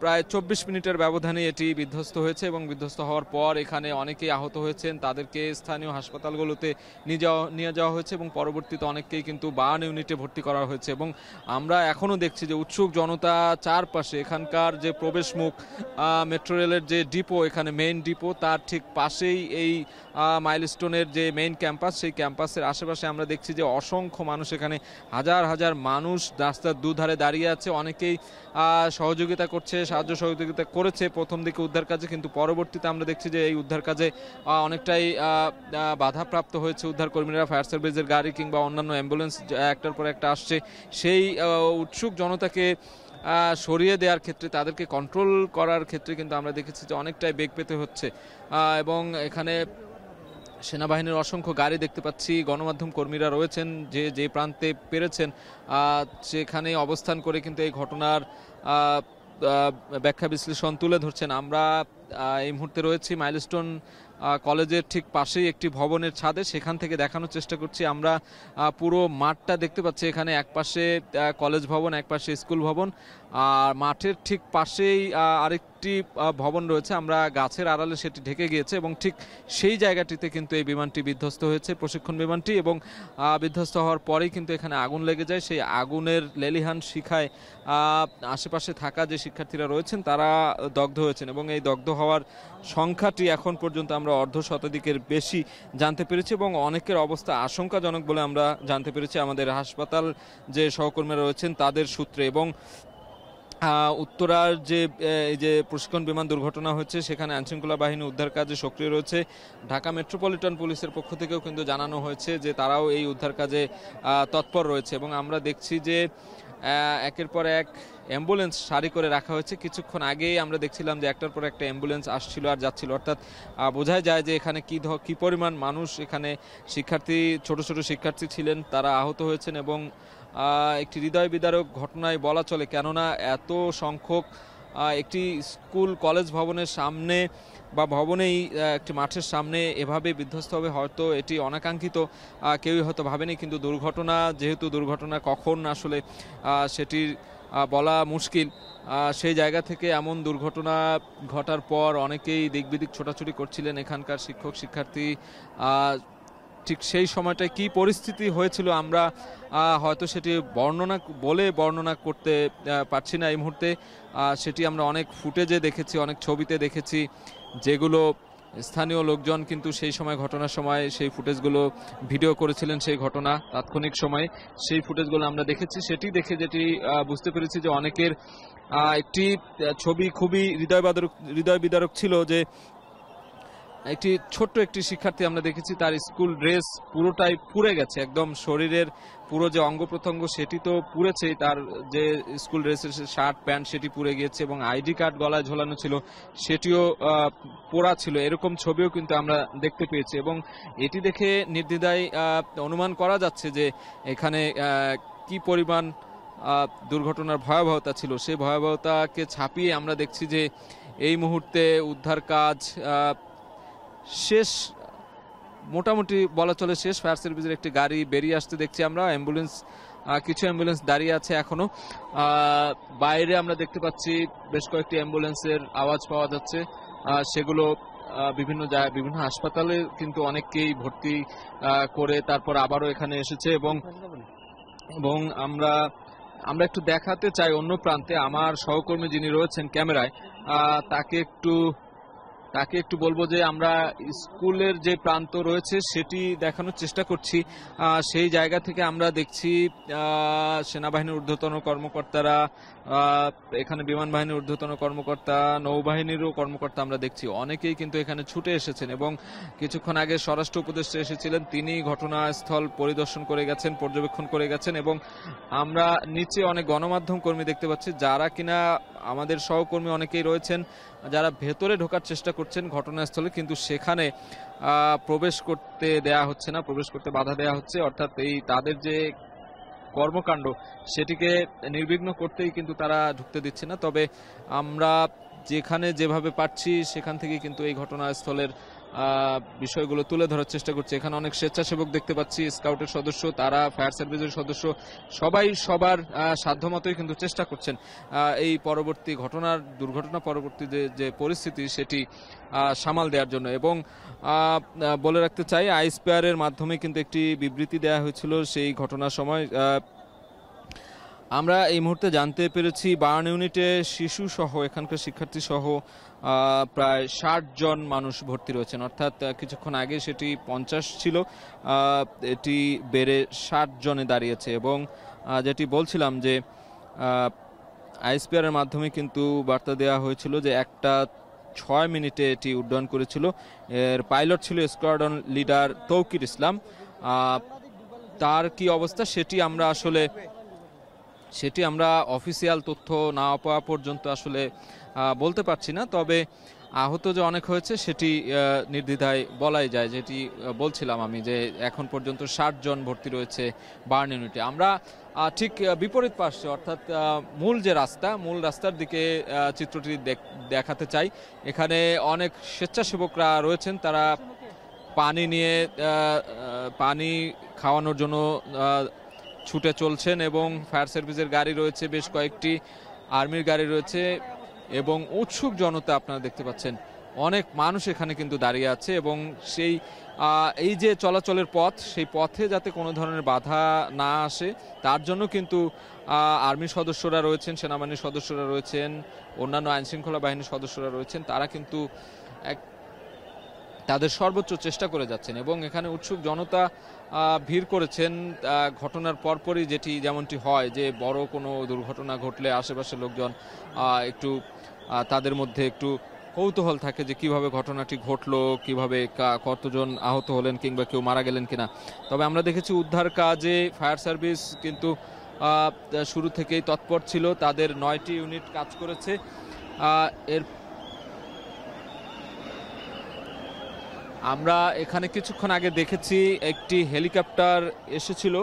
প্রায় 24 মিনিটের ব্যবধানে এটি বিধ্বস্ত হয়েছে এবং বিধ্বস্ত হওয়ার পর এখানে অনেকেই আহত হয়েছেন, তাদেরকে স্থানীয় হাসপাতালগুলোতে নিয়ে যাওয়া হয়েছে এবং পরবর্তীতে অনেককেই কিন্তু বার্ন ইউনিটে ভর্তি করা হয়েছে এবং আমরা এখনও দেখছি যে উৎসুক জনতা চারপাশে, এখানকার যে প্রবেশ মুখ মেট্রো রেলের যে ডিপো, এখানে মেইন ডিপো, তার ঠিক পাশেই এই মাইলস্টোনের যে মেইন ক্যাম্পাস, সেই ক্যাম্পাসের আশেপাশে আমরা দেখছি যে অসংখ্য মানুষ, এখানে হাজার হাজার মানুষ রাস্তার দুধারে দাঁড়িয়ে আছে। অনেকেই সহযোগিতা করছে, সাহায্য সহযোগিতা করেছে প্রথম দিকে উদ্ধার কাজে, কিন্তু পরবর্তীতে আমরা দেখছি যে এই উদ্ধার কাজে অনেকটাই বাধাপ্রাপ্ত হয়েছে উদ্ধার কর্মীরা। ফায়ার সার্ভিসের গাড়ি কিংবা অন্যান্য অ্যাম্বুলেন্স একটার পর একটা আসছে, সেই উৎসুক জনতাকে সরিয়ে দেওয়ার ক্ষেত্রে, তাদেরকে কন্ট্রোল করার ক্ষেত্রে কিন্তু আমরা দেখেছি যে অনেকটাই বেগ পেতে হচ্ছে এবং এখানে সেনাবাহিনীর অসংখ্য গাড়ি দেখতে পাচ্ছি। গণমাধ্যম কর্মীরা রয়েছেন যে প্রান্তে পেরেছেন সেখানে অবস্থান করে কিন্তু এই ঘটনার ব্যাখ্যা বিশ্লেষণ তুলে ধরছেন। আমরা এই মুহূর্তে রয়েছি মাইলস্টোন কলেজের ঠিক পাশেই একটি ভবনের ছাদে, সেখান থেকে দেখানোর চেষ্টা করছি। আমরা পুরো মাঠটা দেখতে পাচ্ছি, এখানে এক পাশে কলেজ ভবন, এক পাশে স্কুল ভবন, আর মাঠের ঠিক পাশেই আরেকটি ভবন রয়েছে। আমরা গাছের আড়ালে সেটি ঢেকে গিয়েছে এবং ঠিক সেই জায়গাটিতে কিন্তু এই বিমানটি বিধ্বস্ত হয়েছে, প্রশিক্ষণ বিমানটি, এবং বিধ্বস্ত হওয়ার পরেই কিন্তু এখানে আগুন লেগে যায়। সেই আগুনের লেলিহান শিখায় আশেপাশে থাকা যে শিক্ষার্থীরা রয়েছেন তারা দগ্ধ হয়েছেন এবং এই দগ্ধ হওয়ার সংখ্যাটি এখন পর্যন্ত আমরা অর্ধশতাধিকের বেশি জানতে পেরেছি এবং অনেকের অবস্থা আশঙ্কাজনক বলে আমরা জানতে পেরেছি আমাদের হাসপাতাল যে সহকর্মীরা রয়েছেন তাদের সূত্রে। এবং উত্তরার যে প্রশিক্ষণ বিমান দুর্ঘটনা হয়েছে সেখানে আইনশৃঙ্খলা বাহিনী উদ্ধার কাজে সক্রিয় রয়েছে। ঢাকা মেট্রোপলিটন পুলিশের পক্ষ থেকেও কিন্তু জানানো হয়েছে যে তারাও এই উদ্ধার কাজে তৎপর রয়েছে এবং আমরা দেখছি যে একের পর এক অ্যাম্বুলেন্স সারি করে রাখা হয়েছে। কিছুক্ষণ আগেই আমরা দেখছিলাম যে একটার পর একটা অ্যাম্বুলেন্স আসছিল আর যাচ্ছিল, অর্থাৎ বোঝাই যায় যে এখানে কি পরিমাণ মানুষ, এখানে ছোট ছোট শিক্ষার্থী ছিলেন, তারা আহত হয়েছেন এবং একটি হৃদয় বিদারক ঘটনায় বলা চলে, কেননা এত সংখ্যক একটি স্কুল কলেজ ভবনের সামনে বা ভবনেই একটি মাঠের সামনে এভাবে বিধ্বস্ত হবে, হয়তো এটি অনাকাঙ্ক্ষিত, কেউই হয়তো ভাবেনি। কিন্তু যেহেতু দুর্ঘটনা কখন আসলে সেটি বলা মুশকিল, সেই জায়গা থেকে এমন দুর্ঘটনা ঘটার পর অনেকেই দিক বিদিক ছোটাছুটি করছিলেন। এখানকার শিক্ষক শিক্ষার্থী ঠিক সেই সময়টায় কি পরিস্থিতি হয়েছিল আমরা হয়তো সেটি বর্ণনা করতে পারছি না এই মুহূর্তে। সেটি আমরা অনেক ফুটেজে দেখেছি, অনেক ছবিতে দেখেছি, যেগুলো স্থানীয় লোকজন কিন্তু সেই সময় ঘটনার সময় সেই ফুটেজগুলো ভিডিও করেছিলেন। সেই ঘটনা তাৎক্ষণিক সময়ে সেই ফুটেজগুলো আমরা দেখেছি। সেটি দেখে যেটি বুঝতে পেরেছি যে অনেকের একটি ছবি খুবই হৃদয় বিদারক ছিল, যে ছোট্ট একটি শিক্ষার্থী আমরা দেখেছি, তার স্কুল ড্রেস পুরোটাই পুড়ে গেছে, একদম শরীরের পুরো যে অঙ্গ প্রত্যঙ্গ সেটি তো পুড়েছেই, তার যে স্কুল ড্রেসের শার্ট প্যান্ট সেটি পুড়ে গিয়েছে এবং আইডি কার্ড গলায় ঝোলানো ছিল সেটিও পোড়া ছিল। এরকম ছবিও কিন্তু আমরা দেখতে পেয়েছি এবং এটি দেখে নির্দ্বিধায় অনুমান করা যাচ্ছে যে এখানে কি পরিমাণ দুর্ঘটনার ভয়াবহতা ছিল। সেই ভয়াবহতাকে ছাপিয়ে আমরা দেখছি যে এই মুহূর্তে উদ্ধার কাজ শেষ, মোটামুটি বলা চলে শেষ। ফায়ার সার্ভিসের একটি গাড়ি বেরিয়ে আসতে দেখছি আমরা, কিছু অ্যাম্বুলেন্স দাঁড়িয়ে আছে এখনো। বাইরে আমরা দেখতে পাচ্ছি বেশ কয়েকটি অ্যাম্বুলেন্সের আওয়াজ পাওয়া যাচ্ছে, সেগুলো বিভিন্ন হাসপাতালে কিন্তু অনেককেই ভর্তি করে তারপর আবারও এখানে এসেছে এবং আমরা একটু দেখাতে চাই অন্য প্রান্তে আমার সহকর্মী যিনি রয়েছেন ক্যামেরায়, তাকে একটু বলবো যে আমরা স্কুলের যে প্রান্ত রয়েছে সেটি দেখানোর চেষ্টা করছি। সেই জায়গা থেকে আমরা দেখছি সেনাবাহিনীর ঊর্ধ্বতন কর্মকর্তারা, এখানে বিমান বাহিনীর ঊর্ধ্বতন কর্মকর্তা, নৌবাহিনীরও কর্মকর্তা আমরা দেখছি, অনেকেই কিন্তু এখানে ছুটে এসেছেন এবং কিছুক্ষণ আগে স্বরাষ্ট্র উপদেষ্টা এসেছিলেন, তিনি ঘটনাস্থল পরিদর্শন করে গেছেন, পর্যবেক্ষণ করে গেছেন এবং আমরা নিচে অনেক গণমাধ্যম কর্মী দেখতে পাচ্ছি, যারা কিনা আমাদের সহকর্মী অনেকেই রয়েছেন যারা ভেতরে ঢোকার চেষ্টা করছেন ঘটনাস্থলে, কিন্তু সেখানে প্রবেশ করতে দেয়া হচ্ছে না, প্রবেশ করতে বাধা দেয়া হচ্ছে। অর্থাৎ তাদের যে কর্মকাণ্ড সেটিকে নির্বিঘ্ন করতেই কিন্তু তারা ঢুকতে দিচ্ছে না। তবে আমরা যেখানে যেভাবে পারছি সেখান থেকে কিন্তু এই ঘটনাস্থলের বিষয়গুলো তুলে ধরার চেষ্টা করছে। এখানে অনেক স্বেচ্ছাসেবক দেখতে পাচ্ছি, স্কাউটের সদস্য, তারা ফায়ার সার্ভিসের সদস্য, সবাই সবার সাধ্যমতোই কিন্তু চেষ্টা করছেন এই পরবর্তী দুর্ঘটনা পরবর্তী যে পরিস্থিতি সেটি সামাল দেওয়ার জন্য। এবং বলে রাখতে চাই, আইএসপিআরের মাধ্যমে কিন্তু একটি বিবৃতি দেওয়া হয়েছিল সেই ঘটনার সময়। আমরা এই মুহূর্তে জানতে পেরেছি বার্ন ইউনিটে শিশু সহ এখানকার শিক্ষার্থী সহ প্রায় 60 জন মানুষ ভর্তি রয়েছেন, অর্থাৎ কিছুক্ষণ আগে সেটি 50 ছিল, এটি বেড়ে 60 জনে দাঁড়িয়েছে। এবং যেটি বলছিলাম যে আইএসপিআর এর মাধ্যমে কিন্তু বার্তা দেওয়া হয়েছিল যে 1টা 6 মিনিটে এটি উড্ডয়ন করেছিল। এর পাইলট ছিল স্কোয়াড্রন লিডার তৌকির ইসলাম। তার কি অবস্থা সেটি আমরা অফিসিয়াল তথ্য না পাওয়া পর্যন্ত আসলে বলতে পারছি না। তবে আহত যে অনেক হয়েছে সেটি নির্দ্বিধায় বলাই যায়, যেটি বলছিলাম আমি, যে এখন পর্যন্ত 60 জন ভর্তি রয়েছে বার্ন ইউনিটে। আমরা ঠিক বিপরীত পার্শ্বে, অর্থাৎ মূল রাস্তার দিকে চিত্রটি দেখাতে চাই। এখানে অনেক স্বেচ্ছাসেবকরা রয়েছেন, তারা পানি খাওয়ানোর জন্য ছুটে চলছেন এবং ফায়ার সার্ভিসের গাড়ি রয়েছে, বেশ কয়েকটি আর্মির গাড়ি রয়েছে এবং উৎসুক জনতা আপনারা দেখতে পাচ্ছেন। অনেক মানুষ এখানে কিন্তু দাঁড়িয়ে আছে এবং এই যে চলাচলের পথ, সেই পথে যাতে কোনো ধরনের বাধা না আসে তার জন্য কিন্তু আর্মির সদস্যরা রয়েছেন, সেনাবাহিনীর সদস্যরা রয়েছেন, অন্যান্য আইনশৃঙ্খলা বাহিনীর সদস্যরা রয়েছেন, তারা কিন্তু তাদের সর্বোচ্চ চেষ্টা করে যাচ্ছেন। এবং এখানে উৎসুক জনতা ভিড় করেছেন ঘটনার পরপরই, যেমনটি হয় যে বড় কোনো দুর্ঘটনা ঘটলে আশেপাশের লোকজন একটু তাদের মধ্যে একটু কৌতূহল থাকে যে কিভাবে ঘটনাটি ঘটলো, কিভাবে কতজন আহত হলেন কিংবা কেউ মারা গেলেন কিনা। তবে আমরা দেখেছি উদ্ধার কাজে ফায়ার সার্ভিস কিন্তু শুরু থেকেই তৎপর ছিল, তাদের 9টি ইউনিট কাজ করেছে। আমরা এখানে কিছুক্ষণ আগে দেখেছি একটি হেলিকপ্টার এসেছিল,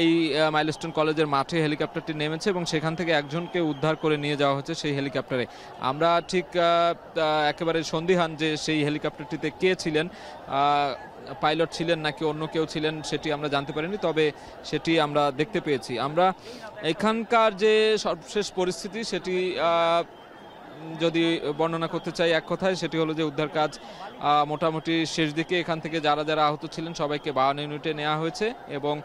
এই মাইলস্টোন কলেজের মাঠে হেলিকপ্টারটি নেমেছে এবং সেখান থেকে একজনকে উদ্ধার করে নিয়ে যাওয়া হচ্ছে সেই হেলিকপ্টারে। আমরা ঠিক একেবারে সন্দিহান যে সেই হেলিকপ্টারটিতে কে ছিলেন, পাইলট ছিলেন নাকি অন্য কেউ ছিলেন সেটি আমরা জানতে পারিনি, তবে সেটি আমরা দেখতে পেয়েছি। আমরা এখানকার যে সর্বশেষ পরিস্থিতি সেটি যদি বর্ণনা করতে চাই এক কথায়, সেটি হলো যে উদ্ধার কাজ মোটামুটি শেষ দিকে। এখান থেকে যারা আহত ছিলেন সবাইকে বার্ন ইউনিটে নেওয়া হয়েছে এবং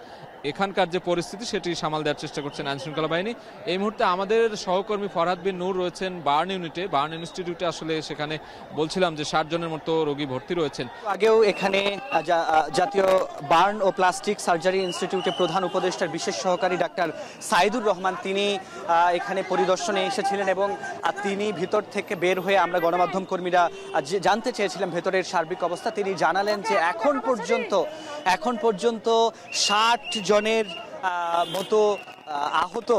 এখানকার যে পরিস্থিতি সেটি সামাল দেওয়ার চেষ্টা করছেন আইনশৃঙ্খলা বাহিনী। এই মুহূর্তে আমাদের সহকর্মী ফরহাদ বিন নূর রয়েছেন বার্ন ইউনিটে, বার্ন ইনস্টিটিউটে। আসলে সেখানে বলছিলাম যে 60 জনের মতো রোগী ভর্তি রয়েছেন। আগেও এখানে জাতীয় বার্ন ও প্লাস্টিক সার্জারি ইনস্টিটিউটের প্রধান উপদেষ্টার বিশেষ সহকারী ডাক্তার সাইদুর রহমান তিনি এখানে পরিদর্শনে এসেছিলেন এবং তিনি ভিতর থেকে বের হয়ে, আমরা গণমাধ্যম কর্মীরা জানতে চেয়েছিলাম ভেতরের সার্বিক অবস্থা, তিনি জানালেন যে এখন পর্যন্ত 60 জনের মতো আহত,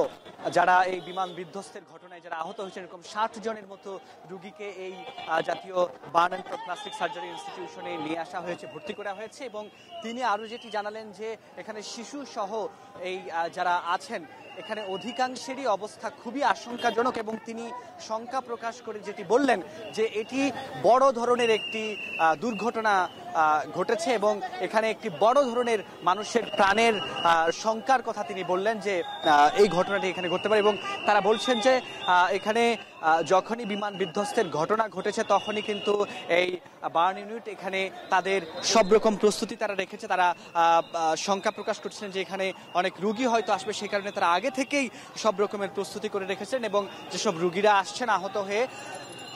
যারা এই বিমান বিধ্বস্তের ঘটনায় যারা আহত হয়েছে, এরকম 60 জনের মতো রোগীকে এই জাতীয় বার্ন অ্যান্ড প্লাস্টিক সার্জারি ইনস্টিটিউশনে নিয়ে আসা হয়েছে, ভর্তি করা হয়েছে। এবং তিনি আরও যেটি জানালেন যে এখানে শিশু সহ এই যারা আছেন এখানে অধিকাংশেরই অবস্থা খুবই আশঙ্কাজনক এবং তিনি শঙ্কা প্রকাশ করে যেটি বললেন যে এটি বড় ধরনের একটি দুর্ঘটনা ঘটেছে এবং এখানে একটি বড় ধরনের মানুষের প্রাণের শঙ্কার কথা তিনি বললেন যে এই ঘটনাটি এখানে ঘটতে পারে। এবং তারা বলছেন যে এখানে যখনই বিমান বিধ্বস্তের ঘটনা ঘটেছে তখনই কিন্তু এই বার্ন ইউনিট এখানে তাদের সব রকম প্রস্তুতি তারা রেখেছে। তারা শঙ্কা প্রকাশ করছেন যে এখানে অনেক রোগী হয়তো আসবে, সেই কারণে তারা আগে থেকেই সব রকমের প্রস্তুতি করে রেখেছেন এবং যেসব রোগীরা আসছেন আহত হয়ে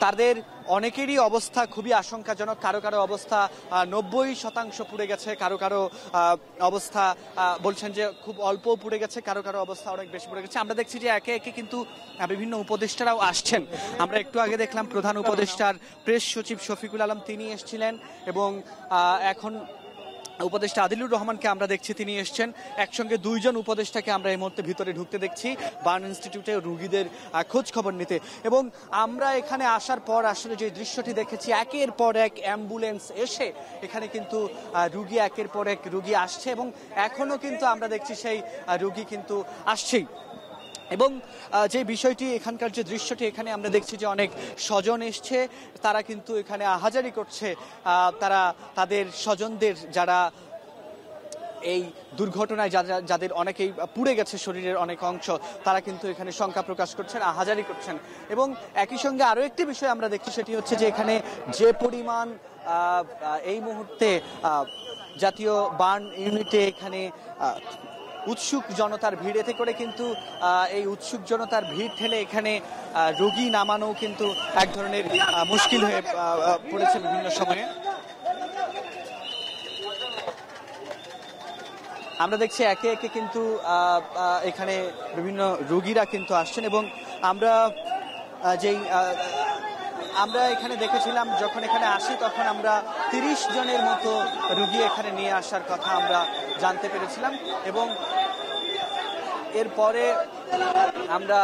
তাদের অনেকেরই অবস্থা খুবই আশঙ্কাজনক। কারো কারো অবস্থা 90% পুড়ে গেছে, কারো কারো অবস্থা বলছেন যে খুব অল্প পুড়ে গেছে, কারো কারো অবস্থা অনেক বেশি পুড়ে গেছে। আমরা দেখছি যে একে একে কিন্তু বিভিন্ন উপদেষ্টারাও আসছেন। আমরা একটু আগে দেখলাম প্রধান উপদেষ্টার প্রেস সচিব শফিকুল আলম তিনি এসেছিলেন এবং এখন উপদেষ্টা আদিলুর রহমানকে আমরা দেখছি, তিনি এসছেন। একসঙ্গে দুইজন উপদেষ্টাকে আমরা এই মুহূর্তে ভিতরে ঢুকতে দেখছি বার্ন ইনস্টিটিউটে রোগীদের খোঁজ খবর নিতে। এবং আমরা এখানে আসার পর আসলে যে দৃশ্যটি দেখেছি, একের পর এক অ্যাম্বুলেন্স এসে এখানে কিন্তু রুগী একের পর এক রুগী আসছে এবং এখনো কিন্তু আমরা দেখছি সেই রুগী কিন্তু আসছেই। এবং যে বিষয়টি এখানকার যে দৃশ্যটি, এখানে আমরা দেখছি যে অনেক স্বজন এসছে, তারা কিন্তু এখানে আহাজারি করছে। তারা তাদের স্বজনদের, যারা এই দুর্ঘটনায় যাদের অনেকেই পুড়ে গেছে শরীরের অনেক অংশ, তারা কিন্তু এখানে শঙ্কা প্রকাশ করছেন, আহাজারি করছেন। এবং একই সঙ্গে আরও একটি বিষয় আমরা দেখছি, সেটি হচ্ছে যে এখানে যে পরিমাণ এই মুহূর্তে জাতীয় বার্ন ইউনিটে এখানে উৎসুক জনতার ভিড়, এতে করে কিন্তু এই উৎসুক জনতার ভিড় ঠেলে এখানে রোগী নামানো কিন্তু এক ধরনের মুশকিল হয়ে পড়েছে বিভিন্ন সময়ে। আমরা দেখছি একে একে কিন্তু এখানে বিভিন্ন রোগীরা কিন্তু আসছেন এবং আমরা এখানে দেখেছিলাম যখন এখানে আসি তখন আমরা 30 জনের মতো রোগী এখানে নিয়ে আসার কথা আমরা জানতে পেরেছিলাম। এবং এরপরে আমরা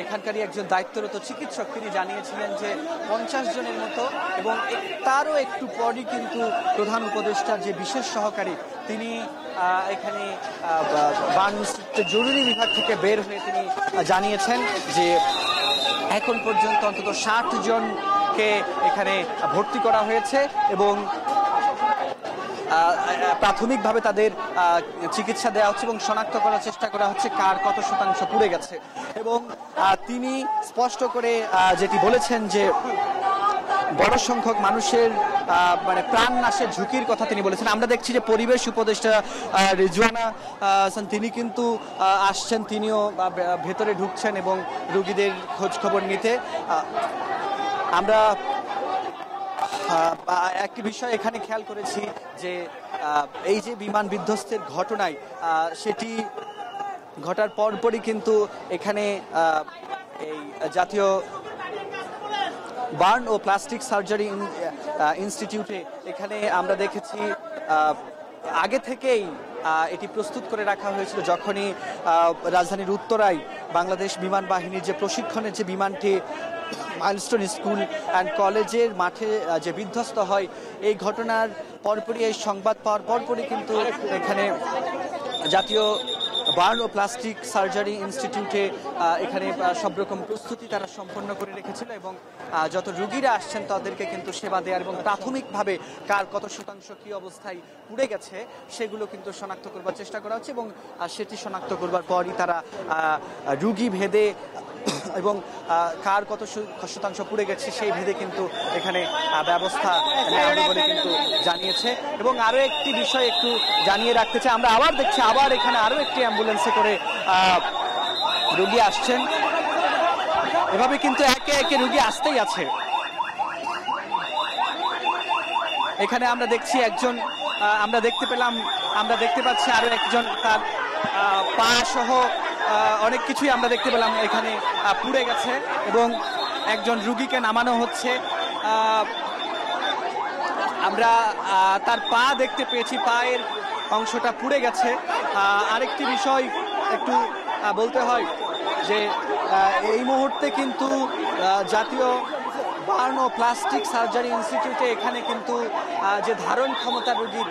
এখানকারই একজন দায়িত্বরত চিকিৎসক, তিনি জানিয়েছিলেন যে 50 জনের মতো। এবং তারও একটু পরই কিন্তু প্রধান উপদেষ্টার যে বিশেষ সহকারী, তিনি এখানে বার্ন ইনস্টিটিউটের জরুরি বিভাগ থেকে বের হয়ে তিনি জানিয়েছেন যে এখন পর্যন্ত অন্তত 60 জনকে এখানে ভর্তি করা হয়েছে এবং প্রাথমিকভাবে তাদের চিকিৎসা দেওয়া হচ্ছে এবং শনাক্ত করার চেষ্টা করা হচ্ছে কার কত শতাংশ পুড়ে গেছে। এবং তিনি স্পষ্ট করে যেটি বলেছেন যে বড় সংখ্যক মানুষের মানে প্রাণ নাশের ঝুঁকির কথা তিনি বলেছেন। আমরা দেখছি যে পরিবেশ উপদেষ্টা রিজওয়ানা তিনি কিন্তু আসছেন, তিনিও ভেতরে ঢুকছেন এবং রোগীদের খোঁজ খবর নিতে। আমরা একটি বিষয় এখানে খেয়াল করেছি যে এই যে বিমান বিধ্বস্তের ঘটনায়, সেটি ঘটার পরপরই কিন্তু এখানে এই জাতীয় বার্ন ও প্লাস্টিক সার্জারি ইনস্টিটিউটে এখানে আমরা দেখেছি আগে থেকেই এটি প্রস্তুত করে রাখা হয়েছিল। যখনই রাজধানীর উত্তরায় বাংলাদেশ বিমান বাহিনীর যে প্রশিক্ষণের যে বিমানটি মাইলস্টোন স্কুল অ্যান্ড কলেজের মাঠে যে বিধ্বস্ত হয়, এই ঘটনার পরপরই, এই সংবাদ পাওয়ার পরপরই কিন্তু এখানে জাতীয় বার্ন ও প্লাস্টিক সার্জারি ইনস্টিটিউটে এখানে সব রকম প্রস্তুতি তারা সম্পন্ন করে রেখেছিল এবং যত রোগীরা আসছেন তাদেরকে কিন্তু সেবা দেওয়ার এবং প্রাথমিকভাবে কার কত শতাংশ কী অবস্থায় পুড়ে গেছে সেগুলো কিন্তু শনাক্ত করবার চেষ্টা করা হচ্ছে। এবং সেটি শনাক্ত করবার পরই তারা রোগী ভেদে এবং কার কত শতাংশ পুড়ে গেছে সেই ভেদে কিন্তু এখানে ব্যবস্থা নেওয়া হবে বলে কিন্তু জানিয়েছে। এবং আরও একটি বিষয় একটু জানিয়ে রাখতে চাই, আমরা আবার দেখছি আবার এখানে আরও একটি অ্যাম্বুলেন্সে করে রোগী আসছেন। এভাবে কিন্তু একে একে রোগী আসতেই আছে। এখানে আমরা দেখছি একজন, আমরা দেখতে পাচ্ছি আরো একজন, তার পা সহ অনেক কিছুই আমরা দেখতে পেলাম এখানে পুড়ে গেছে এবং একজন রুগীকে নামানো হচ্ছে। আমরা তার পা দেখতে পেয়েছি, পায়ের অংশটা পুড়ে গেছে। আরেকটি বিষয় একটু বলতে হয় যে এই মুহূর্তে কিন্তু জাতীয় বার্ন ও প্লাস্টিক সার্জারি ইনস্টিটিউটে এখানে কিন্তু যে ধারণ ক্ষমতা রোগীর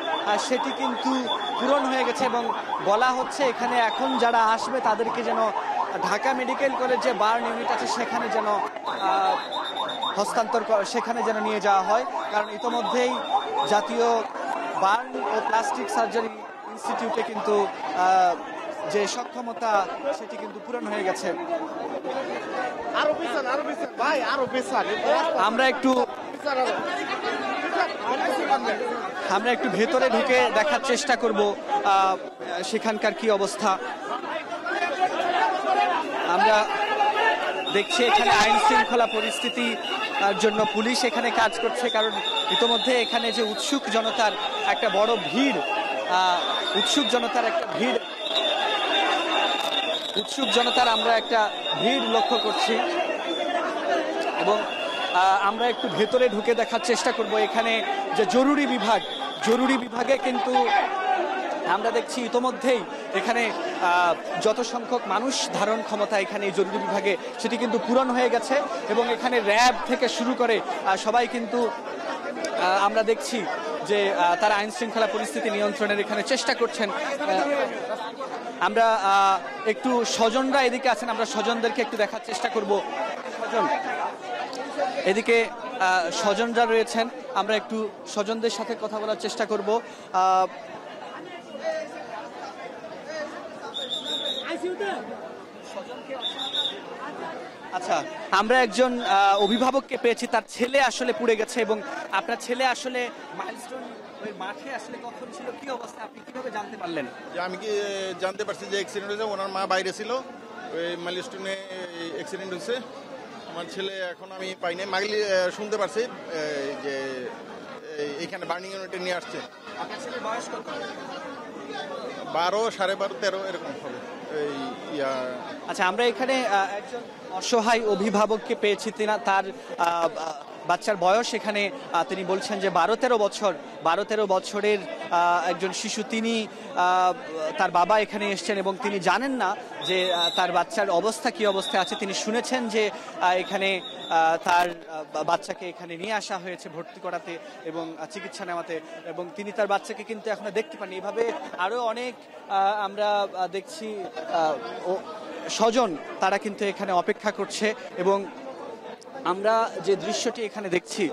সেটি কিন্তু পূরণ হয়ে গেছে এবং বলা হচ্ছে এখানে এখন যারা আসবে তাদেরকে যেন ঢাকা মেডিকেল কলেজ যে বার্ন ইউনিট আছে সেখানে যেন সেখানে যেন নিয়ে যাওয়া হয়, কারণ ইতোমধ্যেই জাতীয় বার্ন ও প্লাস্টিক সার্জারি ইনস্টিটিউটে কিন্তু যে সক্ষমতা সেটি কিন্তু পূরণ হয়ে গেছে। আমরা একটু ভেতরে ঢুকে দেখার চেষ্টা করব সেখানকার কি অবস্থা। আমরা দেখছি এখানে আইন শৃঙ্খলা পরিস্থিতি জন্য পুলিশ এখানে কাজ করছে, কারণ ইতোমধ্যে এখানে যে উৎসুক জনতার একটা বড় ভিড়, উৎসুক জনতার আমরা একটা ভিড় লক্ষ্য করছি এবং আমরা একটু ভেতরে ঢুকে দেখার চেষ্টা করব এখানে যে জরুরি জরুরি বিভাগে কিন্তু আমরা দেখছি ইতোমধ্যেই এখানে যত সংখ্যক মানুষ ধারণ ক্ষমতা এখানে এই জরুরি বিভাগে সেটি কিন্তু পূরণ হয়ে গেছে এবং এখানে র্যাব থেকে শুরু করে সবাই কিন্তু আমরা দেখছি যে তারা আইন শৃঙ্খলা পরিস্থিতি নিয়ন্ত্রণের এখানে চেষ্টা করছেন। আমরা একটু স্বজনরা এদিকে আছেন, আমরা স্বজনদেরকে একটু দেখার চেষ্টা করব। স্বজন এদিকে স্বজনরা রয়েছেন, আমরা একটু স্বজনদের সাথে কথা বলার চেষ্টা করব। আচ্ছা, আমরা একজন অভিভাবককে পেয়েছি, তার ছেলে আসলে পুড়ে গেছে এবং আপনার ছেলে আসলে মাইলস্টোন ওই মাঠে আসলে কখন ছিল, কি অবস্থা, আপনি কিভাবে জানতে পারলেন? আমি কি জানতে পারছি যে অ্যাক্সিডেন্ট হয়েছে, ওনার মা বাইরে ছিল, ওই মাইলস্টোনে অ্যাক্সিডেন্ট হয়েছে। আমার ছেলে এখন আমি পাইনি, মাগলি শুনতে পারছি যে এইখানে বার্নিং ইউনিটে নিয়ে আসছে। আপনার ছেলের বয়স কত? 12, 12.5, 13 এরকম হবে। আচ্ছা, আমরা এখানে একজন অসহায় অভিভাবককে পেয়েছি, তার বাচ্চার বয়স এখানে তিনি বলছেন যে 12-13 বছরের একজন শিশু। তিনি তার বাবা এখানে এসছেন এবং তিনি জানেন না যে তার বাচ্চার অবস্থা কি অবস্থায় আছে। তিনি শুনেছেন যে এখানে তার বাচ্চাকে এখানে নিয়ে আসা হয়েছে ভর্তি করাতে এবং চিকিৎসা নেওয়াতে, এবং তিনি তার বাচ্চাকে কিন্তু এখনো দেখতে পাননি। এভাবে আরো অনেক আমরা দেখছি স্বজন তারা কিন্তু এখানে অপেক্ষা করছে এবং আমরা যে দৃশ্যটি এখানে দেখছি,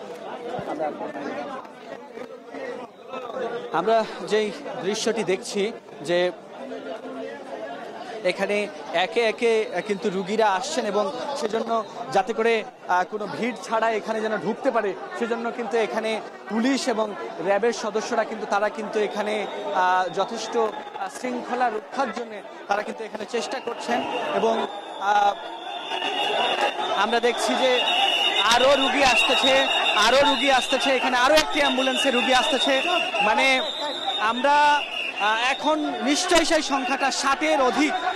আমরা যেই দৃশ্যটি দেখছি যে এখানে একে একে কিন্তু রুগীরা আসছেন এবং সেজন্য যাতে করে কোনো ভিড় ছাড়া এখানে যেন ঢুকতে পারে সেজন্য কিন্তু এখানে পুলিশ এবং র্যাবের সদস্যরা কিন্তু তারা কিন্তু এখানে যথেষ্ট শৃঙ্খলা রক্ষার জন্য তারা কিন্তু এখানে চেষ্টা করছেন এবং আমরা দেখছি যে আরো রুগী আসতেছে, এখানে আরো একটি অ্যাম্বুলেন্সে রুগী আসতেছে। মানে আমরা এখন নিশ্চয়ই সেই সংখ্যাটা 60-এর অধিক।